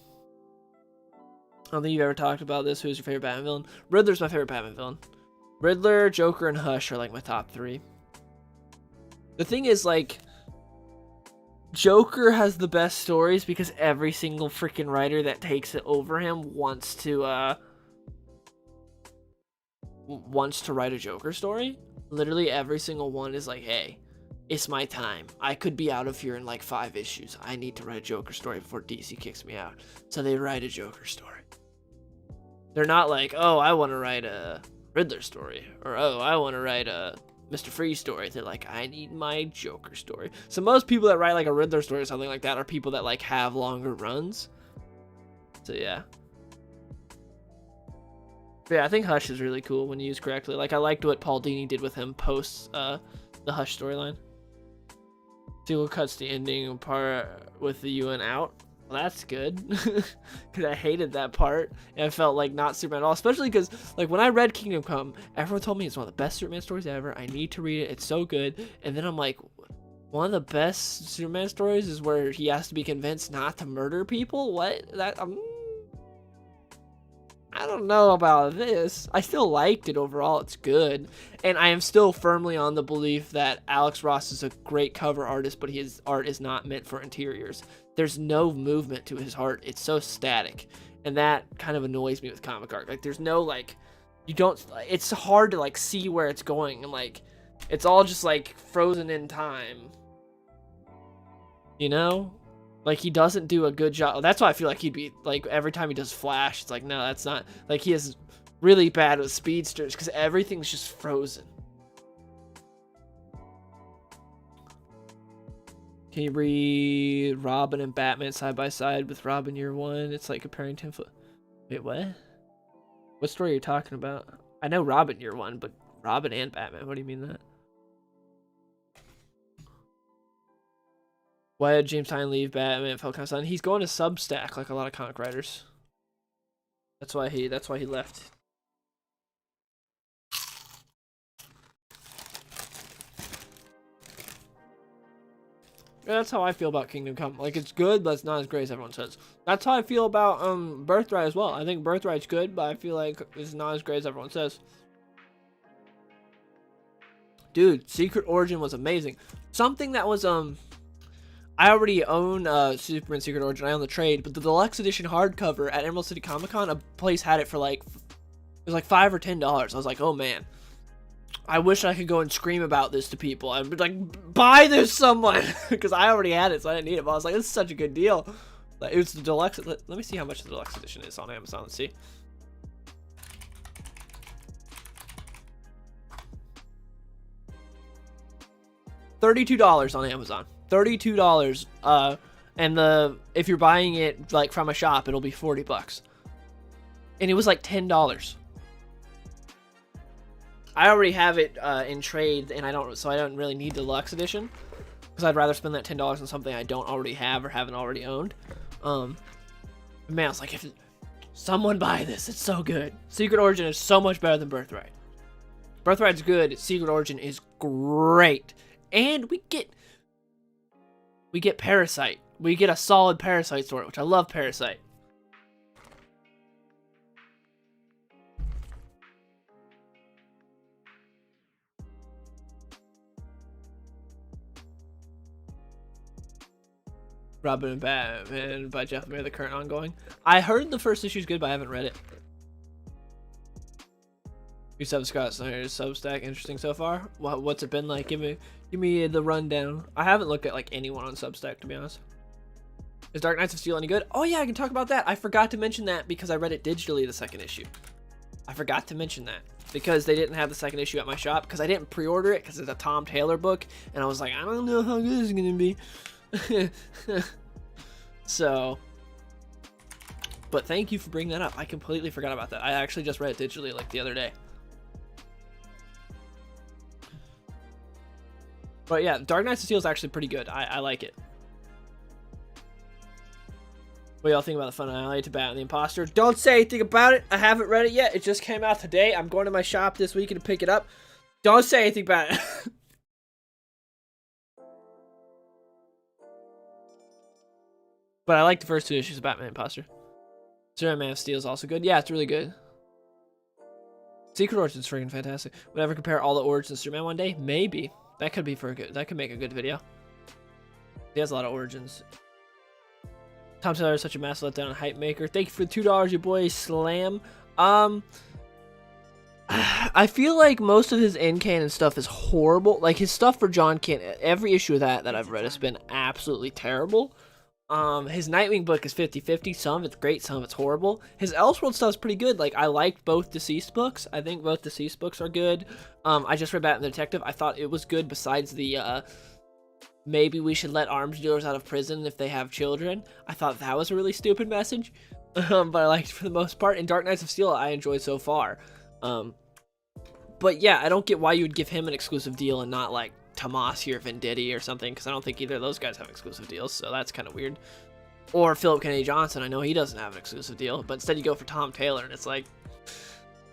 Speaker 1: I don't think you've ever talked about this. Who's your favorite Batman villain? Riddler's my favorite Batman villain. Riddler, Joker, and Hush are like my top three. The thing is, like, Joker has the best stories because every single freaking writer that takes it over him wants to write a Joker story. Literally every single one is like, hey, it's my time. I could be out of here in like 5 issues. I need to write a Joker story before DC kicks me out. So they write a Joker story. They're not like, oh, I want to write a Riddler story, or oh, I want to write a Mr. Freeze story. They're like, I need my Joker story. So most people that write like a Riddler story or something like that are people that like have longer runs. So yeah. But yeah, I think Hush is really cool when used correctly. Like, I liked what Paul Dini did with him post the Hush storyline. Sequel cuts the ending part with the UN out. Well, that's good. Because I hated that part. And I felt like not Superman at all. Especially because, like, when I read Kingdom Come, everyone told me it's one of the best Superman stories ever. I need to read it. It's so good. And then I'm like, one of the best Superman stories is where he has to be convinced not to murder people? What? I don't know about this. I still liked it overall. It's good. And I am still firmly on the belief that Alex Ross is a great cover artist, but his art is not meant for interiors. There's no movement to his art. It's so static. And that kind of annoys me with comic art. Like, there's no, like, it's hard to, like, see where it's going. And, like, it's all just, like, frozen in time. You know? Like, he doesn't do a good job. That's why I feel like he'd be, like, every time he does Flash, it's like, no, that's not, like, he is really bad with speedsters, because everything's just frozen. Can you read Robin and Batman side by side with Robin Year One? It's like comparing 10 foot. Wait, what? What story are you talking about? I know Robin year 1, but Robin and Batman. What do you mean that? Why did James Tynion leave Batman? Felt kind of sudden. He's going to Substack like a lot of comic writers. That's why he left. Yeah, that's how I feel about Kingdom Come. Like, it's good, but it's not as great as everyone says. That's how I feel about Birthright as well. I think Birthright's good, but I feel like it's not as great as everyone says. Dude, Secret Origin was amazing. Something that was I already own Superman Secret Origin. I own the trade, but the deluxe edition hardcover at Emerald City Comic Con, a place had it for like, it was like $5 or $10. I was like, oh man, I wish I could go and scream about this to people. I'd be like, buy this, someone, because I already had it, so I didn't need it. But I was like, this is such a good deal. Like, it was the deluxe. Let me see how much the deluxe edition is on Amazon. Let's see. $32 on Amazon. $32. And if you're buying it like from a shop, it'll be $40. And it was like $10. I already have it in trade, and I don't really need the deluxe edition, because I'd rather spend that $10 on something I don't already have or haven't already owned. Man, I was like, if someone buy this, it's so good. Secret Origin is so much better than Birthright. Birthright's good. Secret Origin is great, and we get Parasite. We get a solid Parasite story, which I love. Parasite. Robin and Batman by Jeff Lemire, the current ongoing. I heard the first issue is good, but I haven't read it. You sub Scott Snyder's Substack interesting so far? What's it been like? Give me the rundown. I haven't looked at like anyone on Substack, to be honest. Is Dark Knights of Steel any good? Oh yeah, I can talk about that. I forgot to mention that because I read it digitally, the second issue. I forgot to mention that because they didn't have the second issue at my shop, because I didn't pre-order it because it's a Tom Taylor book, and I was like, I don't know how good it's gonna be. So, but thank you for bringing that up. I completely forgot about that. I actually just read it digitally like the other day. But yeah, Dark Knights of Steel is actually pretty good. I like it. What y'all think about the finale to Batman the Imposter? Don't say anything about it. I haven't read it yet. It just came out today. I'm going to my shop this weekend to pick it up. Don't say anything about it. But I like the first 2 issues of Batman Imposter. Superman Man of Steel is also good. Yeah, it's really good. Secret Origin is freaking fantastic. Would I ever compare all the origins to Superman one day? Maybe. That could be that could make a good video. He has a lot of origins. Tom Taylor is such a massive letdown and hype maker. Thank you for the $2, your boy Slam. I feel like most of his in-canon stuff is horrible. Like, his stuff for John Kent, every issue of that I've read has been absolutely terrible. His Nightwing book is 50-50. Some of it's great, some of it's horrible. His Elseworld stuff is pretty good. Like, I liked both Deceased books. I think both Deceased books are good. I just read Batman the Detective. I thought it was good, besides the, maybe we should let arms dealers out of prison if they have children. I thought that was a really stupid message. But I liked it for the most part. And Dark Knights of Steel, I enjoyed so far. But yeah, I don't get why you would give him an exclusive deal and not, like, Tomasi or Venditti or something, because I don't think either of those guys have exclusive deals, so that's kind of weird. Or Philip Kennedy Johnson. I know he doesn't have an exclusive deal, but instead you go for Tom Taylor, and it's like,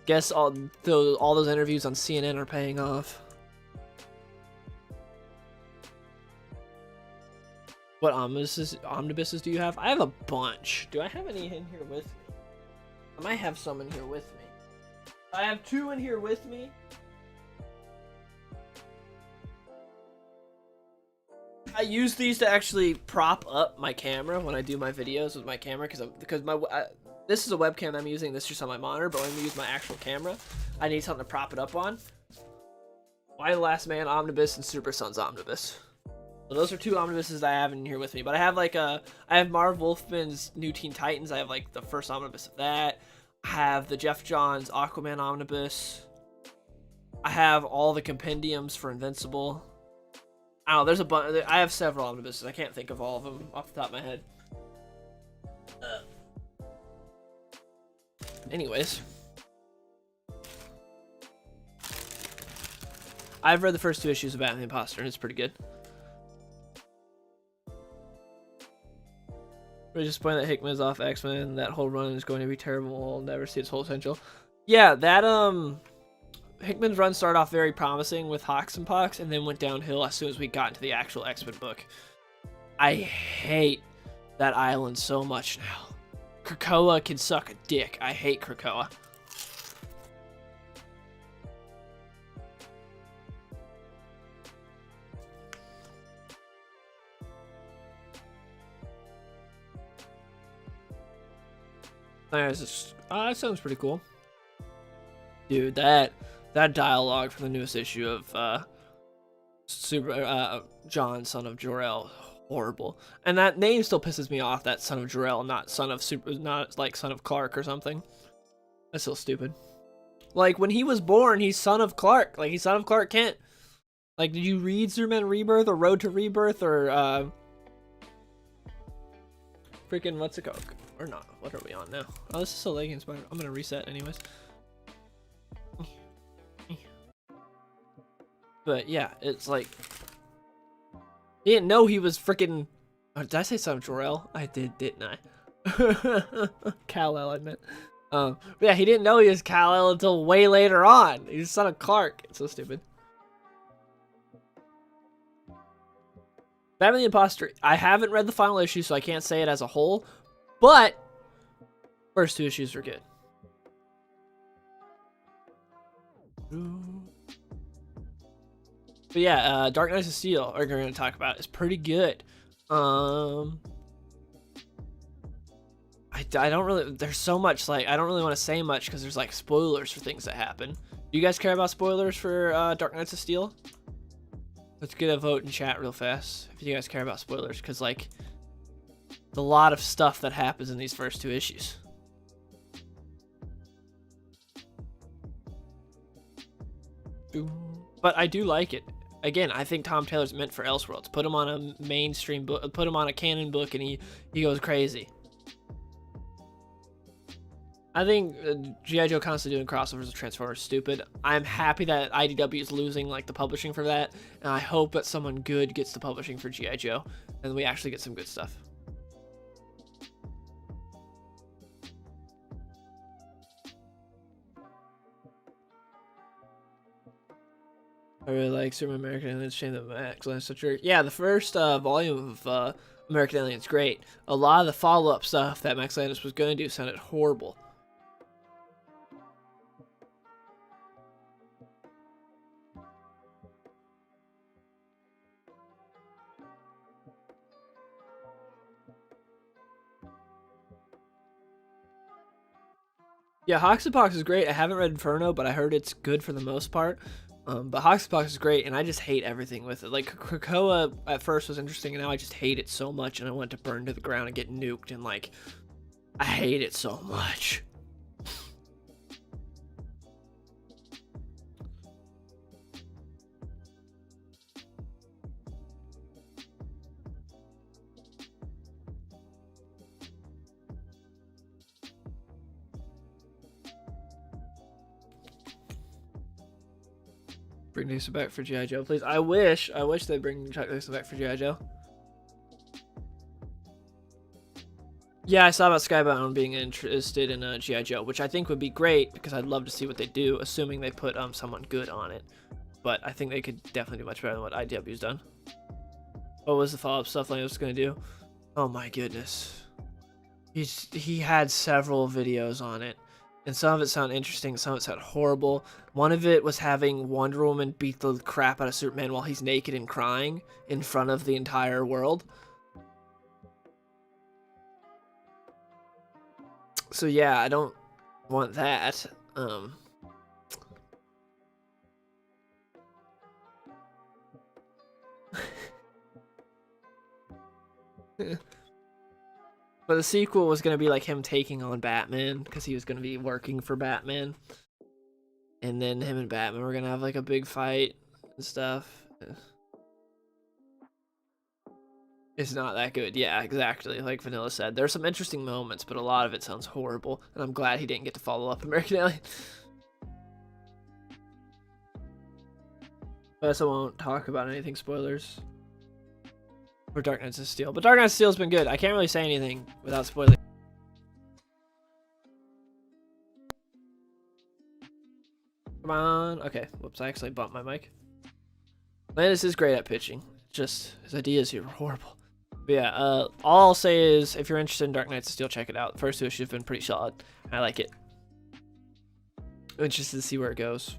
Speaker 1: guess all those interviews on CNN are paying off. What omnibuses do you have? I have a bunch. Do I have any in here with me? I might have some in here with me. I have 2 in here with me. I use these to actually prop up my camera when I do my videos with my camera, because this is a webcam I'm using. This is just on my monitor, but when I use my actual camera, I need something to prop it up on. Why the Last Man Omnibus and Super Sons Omnibus. So those are 2 omnibuses that I have in here with me. But I have I have Marv Wolfman's New Teen Titans. I have like the first omnibus of that. I have the Jeff Johns Aquaman omnibus. I have all the compendiums for Invincible. Oh, there's a bunch. I have several omnibuses. I can't think of all of them off the top of my head. Anyways. I've read the first 2 issues of Batman the Imposter, and it's pretty good. We're just pointing that Hickman is off X-Men. That whole run is going to be terrible. We'll never see its whole potential. Yeah, that Hickman's run started off very promising with Hawks and Pox, and then went downhill as soon as we got into the actual X-Men book. I hate that island so much now. Krakoa can suck a dick. I hate Krakoa. That sounds pretty cool. Dude, that dialogue from the newest issue of John, son of Jarrell, horrible. And that name still pisses me off, that son of Jarrell, not like son of Clark or something. That's still stupid. Like, when he was born, he's son of Clark. Like, he's son of Clark Kent. Like, did you read Superman Rebirth or Road to Rebirth or freaking what's it called? Or not. What are we on now? Oh, this is so laggy inspired. I'm gonna reset anyways. But yeah, it's like he didn't know he was freaking. Oh, did I say son of Jarrell? I did, didn't I? Kal-El, I meant. But yeah, he didn't know he was Kal-El until way later on. He's son of Clark. It's so stupid. Batman the Imposter. I haven't read the final issue, so I can't say it as a whole. But first 2 issues were good. But yeah, Dark Knights of Steel, we're going to talk about, is pretty good. I don't really, there's so much, like, I don't really want to say much because there's like spoilers for things that happen. Do you guys care about spoilers for Dark Knights of Steel? Let's get a vote in chat real fast if you guys care about spoilers, because like a lot of stuff that happens in these first 2 issues. But I do like it. Again, I think Tom Taylor's meant for Elseworlds. Put him on a mainstream book, put him on a canon book, and he goes crazy. I think G.I. Joe constantly doing crossovers with Transformers is stupid. I'm happy that IDW is losing like the publishing for that, and I hope that someone good gets the publishing for G.I. Joe, and we actually get some good stuff. I really like Superman American Aliens, shame that Max Landis such a... Yeah, the first volume of American Aliens, great. A lot of the follow-up stuff that Max Landis was going to do sounded horrible. Yeah, Hoxapox is great. I haven't read Inferno, but I heard it's good for the most part. But Hoxapox is great, and I just hate everything with it. Like, Krakoa at first was interesting, and now I just hate it so much, and I want it to burn to the ground and get nuked, and, like, I hate it so much. Bring Nixon back for G.I. Joe, please. I wish they'd bring Chuck Nixon back for G.I. Joe. Yeah, I saw about Skybound being interested in G.I. Joe, which I think would be great because I'd love to see what they do, assuming they put someone good on it. But I think they could definitely do much better than what IDW's done. What was the follow-up stuff Lane was going to do? Oh my goodness. He had several videos on it. And some of it sounded interesting, some of it sounded horrible. One of it was having Wonder Woman beat the crap out of Superman while he's naked and crying in front of the entire world. So yeah, I don't want that. But the sequel was going to be like him taking on Batman because he was going to be working for Batman. And then him and Batman were going to have like a big fight and stuff. It's not that good. Yeah, exactly. Like Vanilla said. There's some interesting moments, but a lot of it sounds horrible. And I'm glad he didn't get to follow up American Alien. I guess I won't talk about anything spoilers for Dark Knights of Steel. But Dark Knights of Steel has been good. I can't really say anything without spoiling. Come on. Okay. Whoops, I actually bumped my mic. Landis is great at pitching. Just his ideas here are horrible. But yeah, all I'll say is if you're interested in Dark Knights of Steel, check it out. The first two issues have been pretty solid. I like it. I'm interested to see where it goes.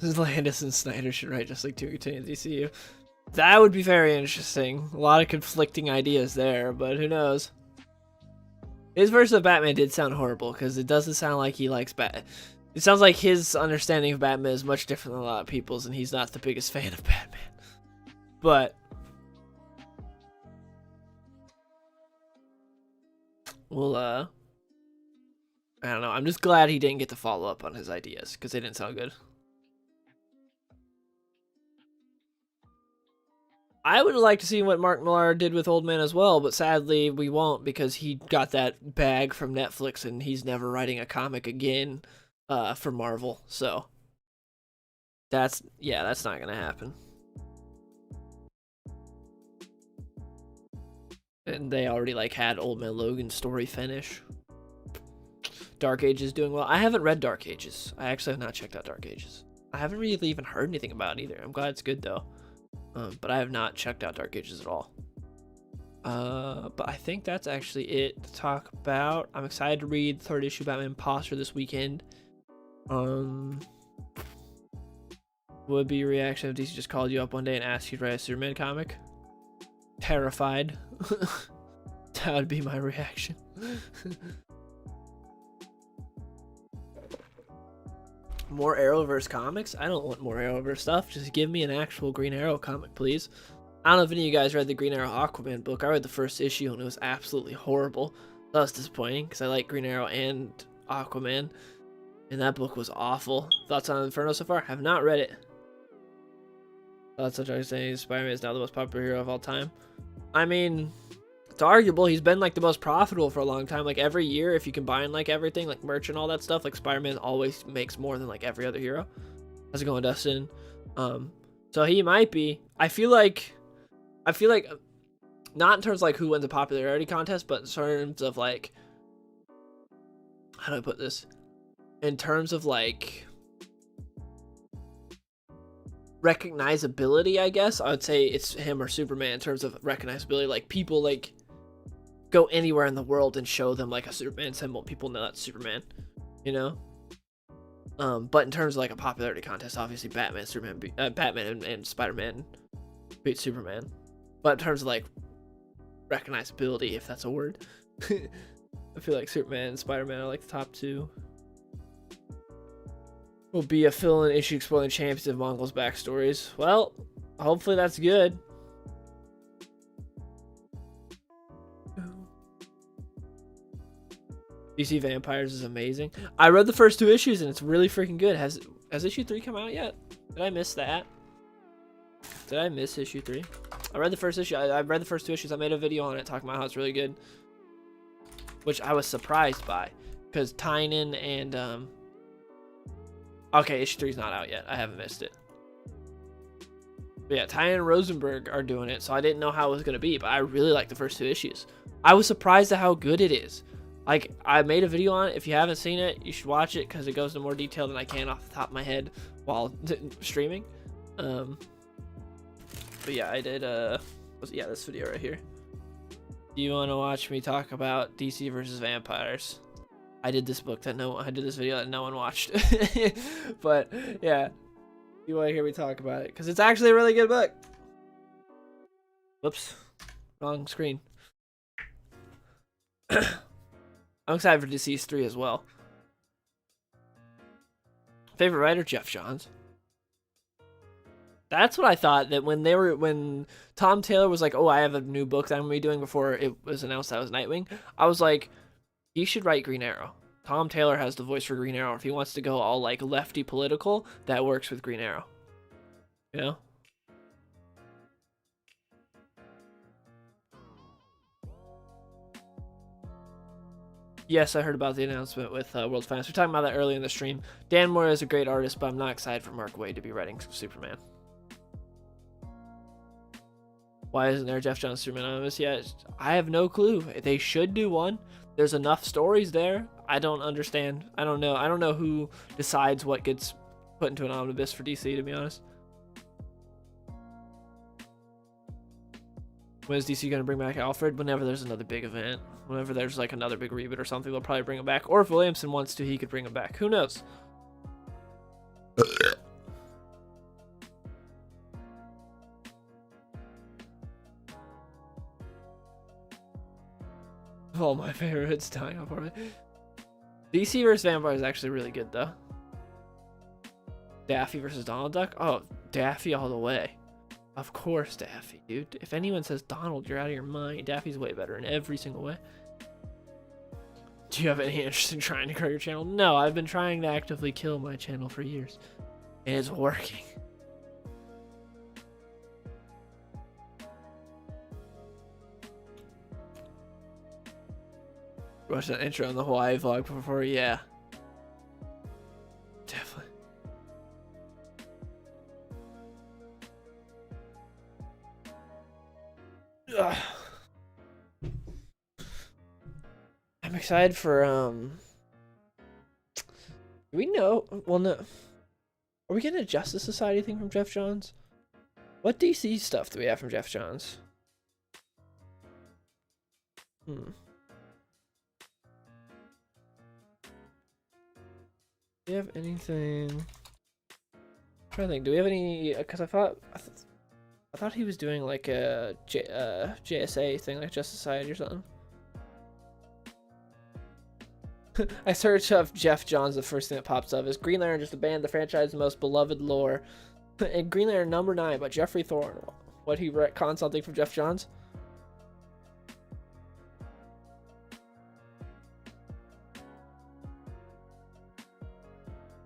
Speaker 1: Landis and Snyder should write just like to continue the DCU. That would be very interesting. A lot of conflicting ideas there, but who knows? His version of Batman did sound horrible because it doesn't sound like he likes Batman. It sounds like his understanding of Batman is much different than a lot of people's, and he's not the biggest fan of Batman. But well, I don't know. I'm just glad he didn't get to follow up on his ideas because they didn't sound good. I would like to see what Mark Millar did with Old Man as well, but sadly we won't because he got that bag from Netflix and he's never writing a comic again for Marvel. So that's not gonna happen. And they already like had Old Man Logan's story finish. Dark Ages doing well. I haven't read Dark Ages. I actually have not checked out Dark Ages. I haven't really even heard anything about it either. I'm glad it's good though. But I have not checked out Dark Ages at all. But I think that's actually it to talk about. I'm excited to read the third issue of Batman Imposter this weekend. Would be your reaction if DC just called you up one day and asked you to write a Superman comic? Terrified. That would be my reaction. More Arrowverse comics? I don't want more Arrowverse stuff. Just give me an actual Green Arrow comic, please. I don't know if any of you guys read the Green Arrow Aquaman book. I read the first issue and it was absolutely horrible. That was disappointing because I like Green Arrow and Aquaman. And that book was awful. Thoughts on Inferno so far? Have not read it. Thoughts on saying Spider-Man is now the most popular hero of all time? I mean, it's arguable. He's been like the most profitable for a long time. Like every year, if you combine like everything, like merch and all that stuff, like Spider-Man always makes more than like every other hero. How's it going, Dustin? So he might be. I feel like not in terms of like who wins a popularity contest, but in terms of like, how do I put this? In terms of like recognizability, I guess I would say it's him or Superman in terms of recognizability. Like people like go anywhere in the world and show them like a Superman symbol, people know that's Superman, you know. But in terms of like a popularity contest, obviously Batman and Spider-Man beat Superman. But in terms of like recognizability, if that's a word, I feel like Superman and Spider-Man are like the top two. Will be a fill-in issue exploring the champions of Mongols' backstories. Well, hopefully that's good. DC Vampires is amazing. I read the first two issues and it's really freaking good. Has issue 3 come out yet? Did I miss that? Did I miss issue 3? I read the first issue. I read the first two issues. I made a video on it talking about how it's really good, which I was surprised by because Tynan and okay, issue 3 is not out yet. I haven't missed it. But yeah, Tynan and Rosenberg are doing it, so I didn't know how it was going to be, but I really like the first two issues. I was surprised at how good it is. Like, I made a video on it. If you haven't seen it, you should watch it because it goes into more detail than I can off the top of my head while streaming. But yeah, I did, this video right here. Do you want to watch me talk about DC versus vampires? I did this video that no one watched. But yeah, you want to hear me talk about it because it's actually a really good book. Whoops, wrong screen. I'm excited for Deceased 3 as well. Favorite writer, Jeff Johns. That's what I thought, that when Tom Taylor was like, oh, I have a new book that I'm going to be doing before it was announced that was Nightwing, I was like, he should write Green Arrow. Tom Taylor has the voice for Green Arrow. If he wants to go all like lefty political, that works with Green Arrow. You know? Yes, I heard about the announcement with World's Finest. We were talking about that earlier in the stream. Dan Moore is a great artist, but I'm not excited for Mark Waid to be writing Superman. Why isn't there a Jeff Johns Superman on this yet? I have no clue. They should do one. There's enough stories there. I don't understand. I don't know. I don't know who decides what gets put into an omnibus for DC, to be honest. When is DC going to bring back Alfred? Whenever there's another big event. Whenever there's like another big reboot or something, they'll probably bring him back. Or if Williamson wants to, he could bring him back. Who knows? Oh, my favorite's dying up already. DC vs. Vampire is actually really good, though. Daffy versus Donald Duck? Oh, Daffy all the way. Of course, Daffy, dude. If anyone says Donald, you're out of your mind. Daffy's way better in every single way. Do you have any interest in trying to grow your channel? No, I've been trying to actively kill my channel for years. And it's working. Watch that intro on the Hawaii vlog before, yeah. Definitely. Ugh. I'm excited for, do we know, well, no. Are we getting a Justice Society thing from Jeff Johns? What DC stuff do we have from Jeff Johns? Do we have anything? I'm trying to think. Do we have any? Because I thought he was doing like a JSA thing, like Justice Society or something. I search up Jeff Johns. The first thing that pops up is Green Lantern just abandoned the franchise's most beloved lore. And Green Lantern #9 by Jeffrey Thorne. What, he retconned something from Jeff Johns?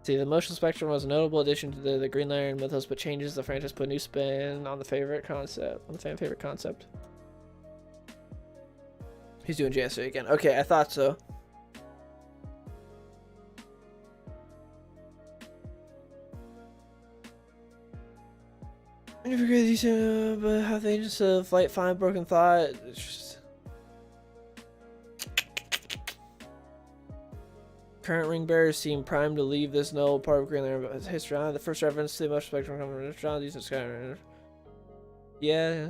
Speaker 1: See, the Emotional Spectrum was a notable addition to the Green Lantern mythos, but changes the franchise put a new spin on the favorite concept, on the fan favorite concept. He's doing JSA again. Okay, I thought so. I never get these, but how they just Flight Find Broken Thought. It's just... Current ring bearers seem primed to leave this noble part of Green Lantern history on. The first reference to the Emotional Spectrum coming from John These Sky. Yeah.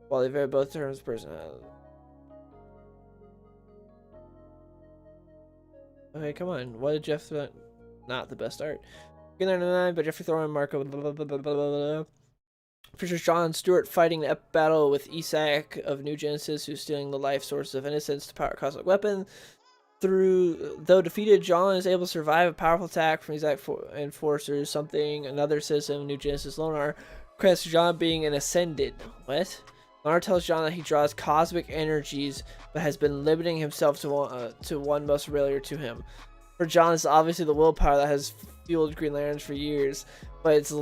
Speaker 1: While they vary both terms of personality. Okay, come on. What did Jeff... Not the best art. Green Lantern 9 by Jeffrey Thorne, Marco... Blah, blah, blah, blah, blah. Features John Stewart fighting an epic battle with Isak of New Genesis, who's stealing the life source of innocence to power a cosmic weapon. Though defeated, John is able to survive a powerful attack from Isak enforcers, something another citizen of New Genesis, Lonar, requests John being an ascended. What? Lonar tells John that he draws cosmic energies, but has been limiting himself to one most familiar to him. For John, it's obviously the willpower that has fueled Green Lanterns for years, but it's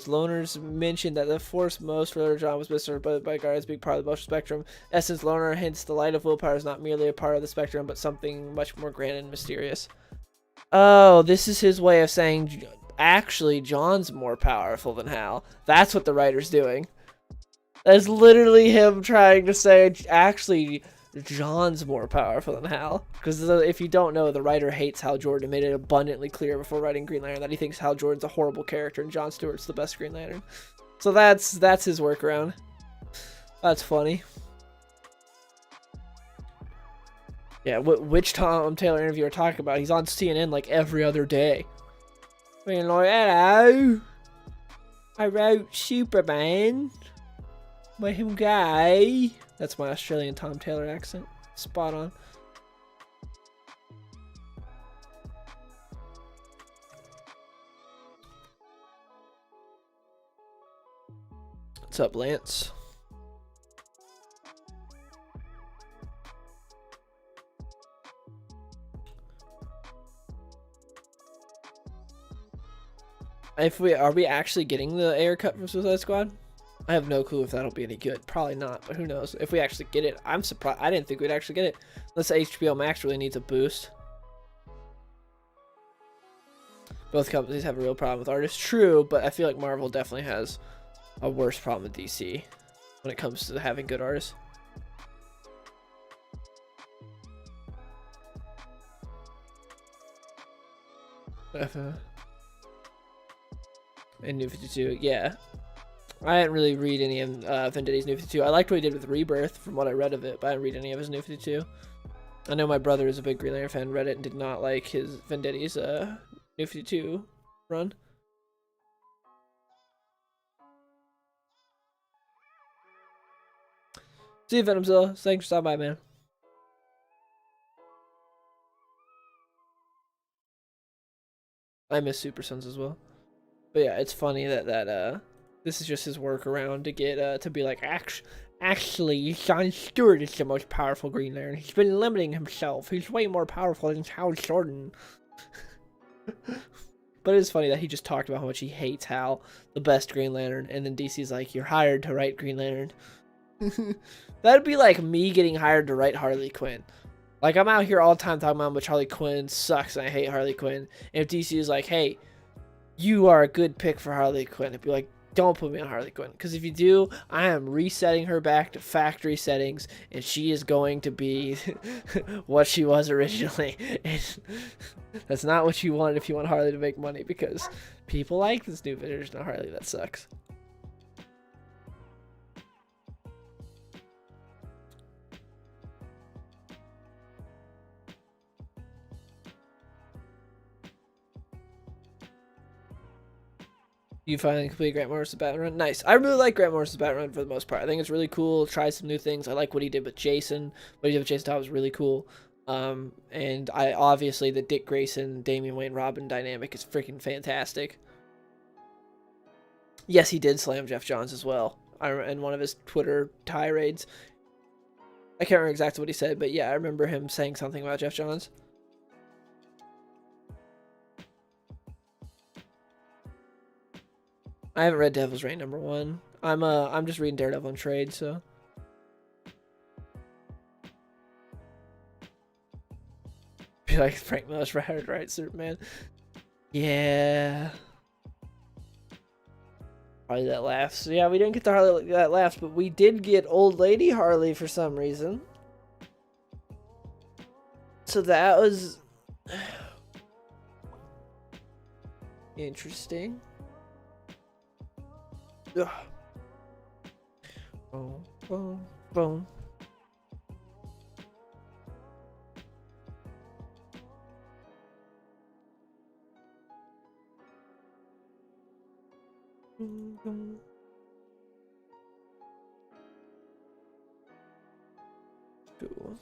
Speaker 1: Lonar's mentioned that the force most for John was misunderstood by guards being part of the emotional spectrum. Essence, Lonar hints the light of willpower is not merely a part of the spectrum, but something much more grand and mysterious. Oh, this is his way of saying, actually, John's more powerful than Hal. That's what the writer's doing. That's literally him trying to say, actually, John's more powerful than Hal. Because if you don't know, the writer hates Hal Jordan and made it abundantly clear before writing Green Lantern that he thinks Hal Jordan's a horrible character and John Stewart's the best Green Lantern. So that's his workaround. That's funny. Yeah, which Tom Taylor interview are talking about? He's on CNN like every other day. Being like, hello, I wrote Superman. My him guy. That's my Australian Tom Taylor accent. Spot on. What's up, Lance? Are we actually getting the air cut from Suicide Squad? I have no clue if that'll be any good. Probably not, but who knows? If we actually get it, I'm surprised. I didn't think we'd actually get it. Unless HBO Max really needs a boost. Both companies have a real problem with artists. True, but I feel like Marvel definitely has a worse problem with DC when it comes to having good artists. And New 52, yeah. I didn't really read any of Venditti's New 52. I liked what he did with Rebirth from what I read of it, but I didn't read any of his New 52. I know my brother is a big Green Lantern fan, read it, and did not like his Venditti's New 52 run. See you, Venomzilla. Thanks for stopping by, man. I miss Super Sons as well. But yeah, it's funny that this is just his workaround to get to be like, actually, John Stewart is the most powerful Green Lantern. He's been limiting himself. He's way more powerful than Hal Jordan. But it's funny that he just talked about how much he hates Hal, the best Green Lantern, and then DC's like, you're hired to write Green Lantern. That'd be like me getting hired to write Harley Quinn. Like, I'm out here all the time talking about how much Harley Quinn sucks and I hate Harley Quinn. And if DC is like, hey, you are a good pick for Harley Quinn, it'd be like, don't put me on Harley Quinn. Because if you do, I am resetting her back to factory settings, and she is going to be what she was originally. And that's not what you want if you want Harley to make money, because people like this new version of Harley that sucks. You finally complete Grant Morrison's Batman run? Nice. I really like Grant Morrison's Batman run for the most part. I think it's really cool. Try some new things. I like what he did with Jason. What he did with Jason Todd was really cool. And I obviously the Dick Grayson, Damian Wayne, Robin dynamic is freaking fantastic. Yes, he did slam Jeff Johns as well. In one of his Twitter tirades. I can't remember exactly what he said, but yeah, I remember him saying something about Jeff Johns. I haven't read Devil's Reign #1. I'm just reading Daredevil in trade, so. Be like Frank Miller's right, Superman. Yeah. Harley that laughs. So yeah, we didn't get the Harley that laughs, but we did get Old Lady Harley for some reason. So that was interesting. Ugh. Boom, boom, boom. Boom, boom. Cool.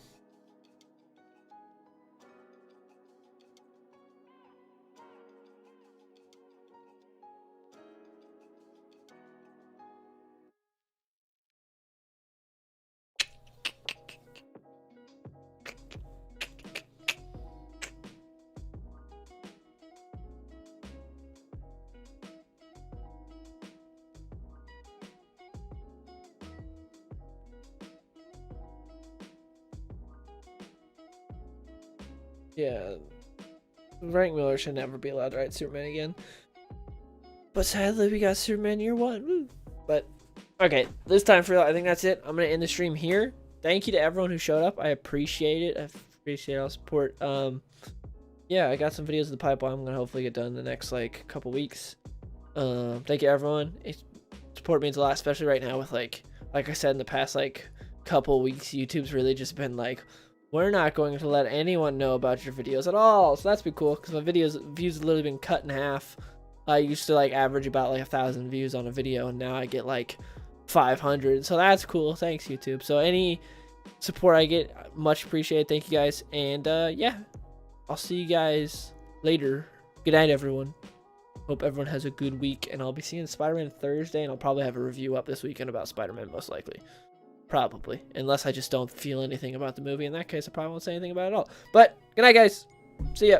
Speaker 1: Yeah, Frank Miller should never be allowed to write Superman again. But sadly, we got Superman Year 1. Woo. But, okay, this time for I think that's it. I'm going to end the stream here. Thank you to everyone who showed up. I appreciate it. I appreciate all the support. Yeah, I got some videos in the pipeline. I'm going to hopefully get done in the next, like, couple weeks. Thank you, everyone. Support means a lot, especially right now with, like I said in the past, like, couple weeks, YouTube's really just been, like, we're not going to let anyone know about your videos at all. So that's been cool because my views have literally been cut in half. I used to like average about like 1,000 views on a video, and now I get like 500. So that's cool. Thanks, YouTube. So any support I get, much appreciated. Thank you guys. And yeah, I'll see you guys later. Good night, everyone. Hope everyone has a good week, and I'll be seeing Spider-Man Thursday, and I'll probably have a review up this weekend about Spider-Man, most likely. Probably. Unless I just don't feel anything about the movie. In that case, I probably won't say anything about it at all. But, good night, guys. See ya.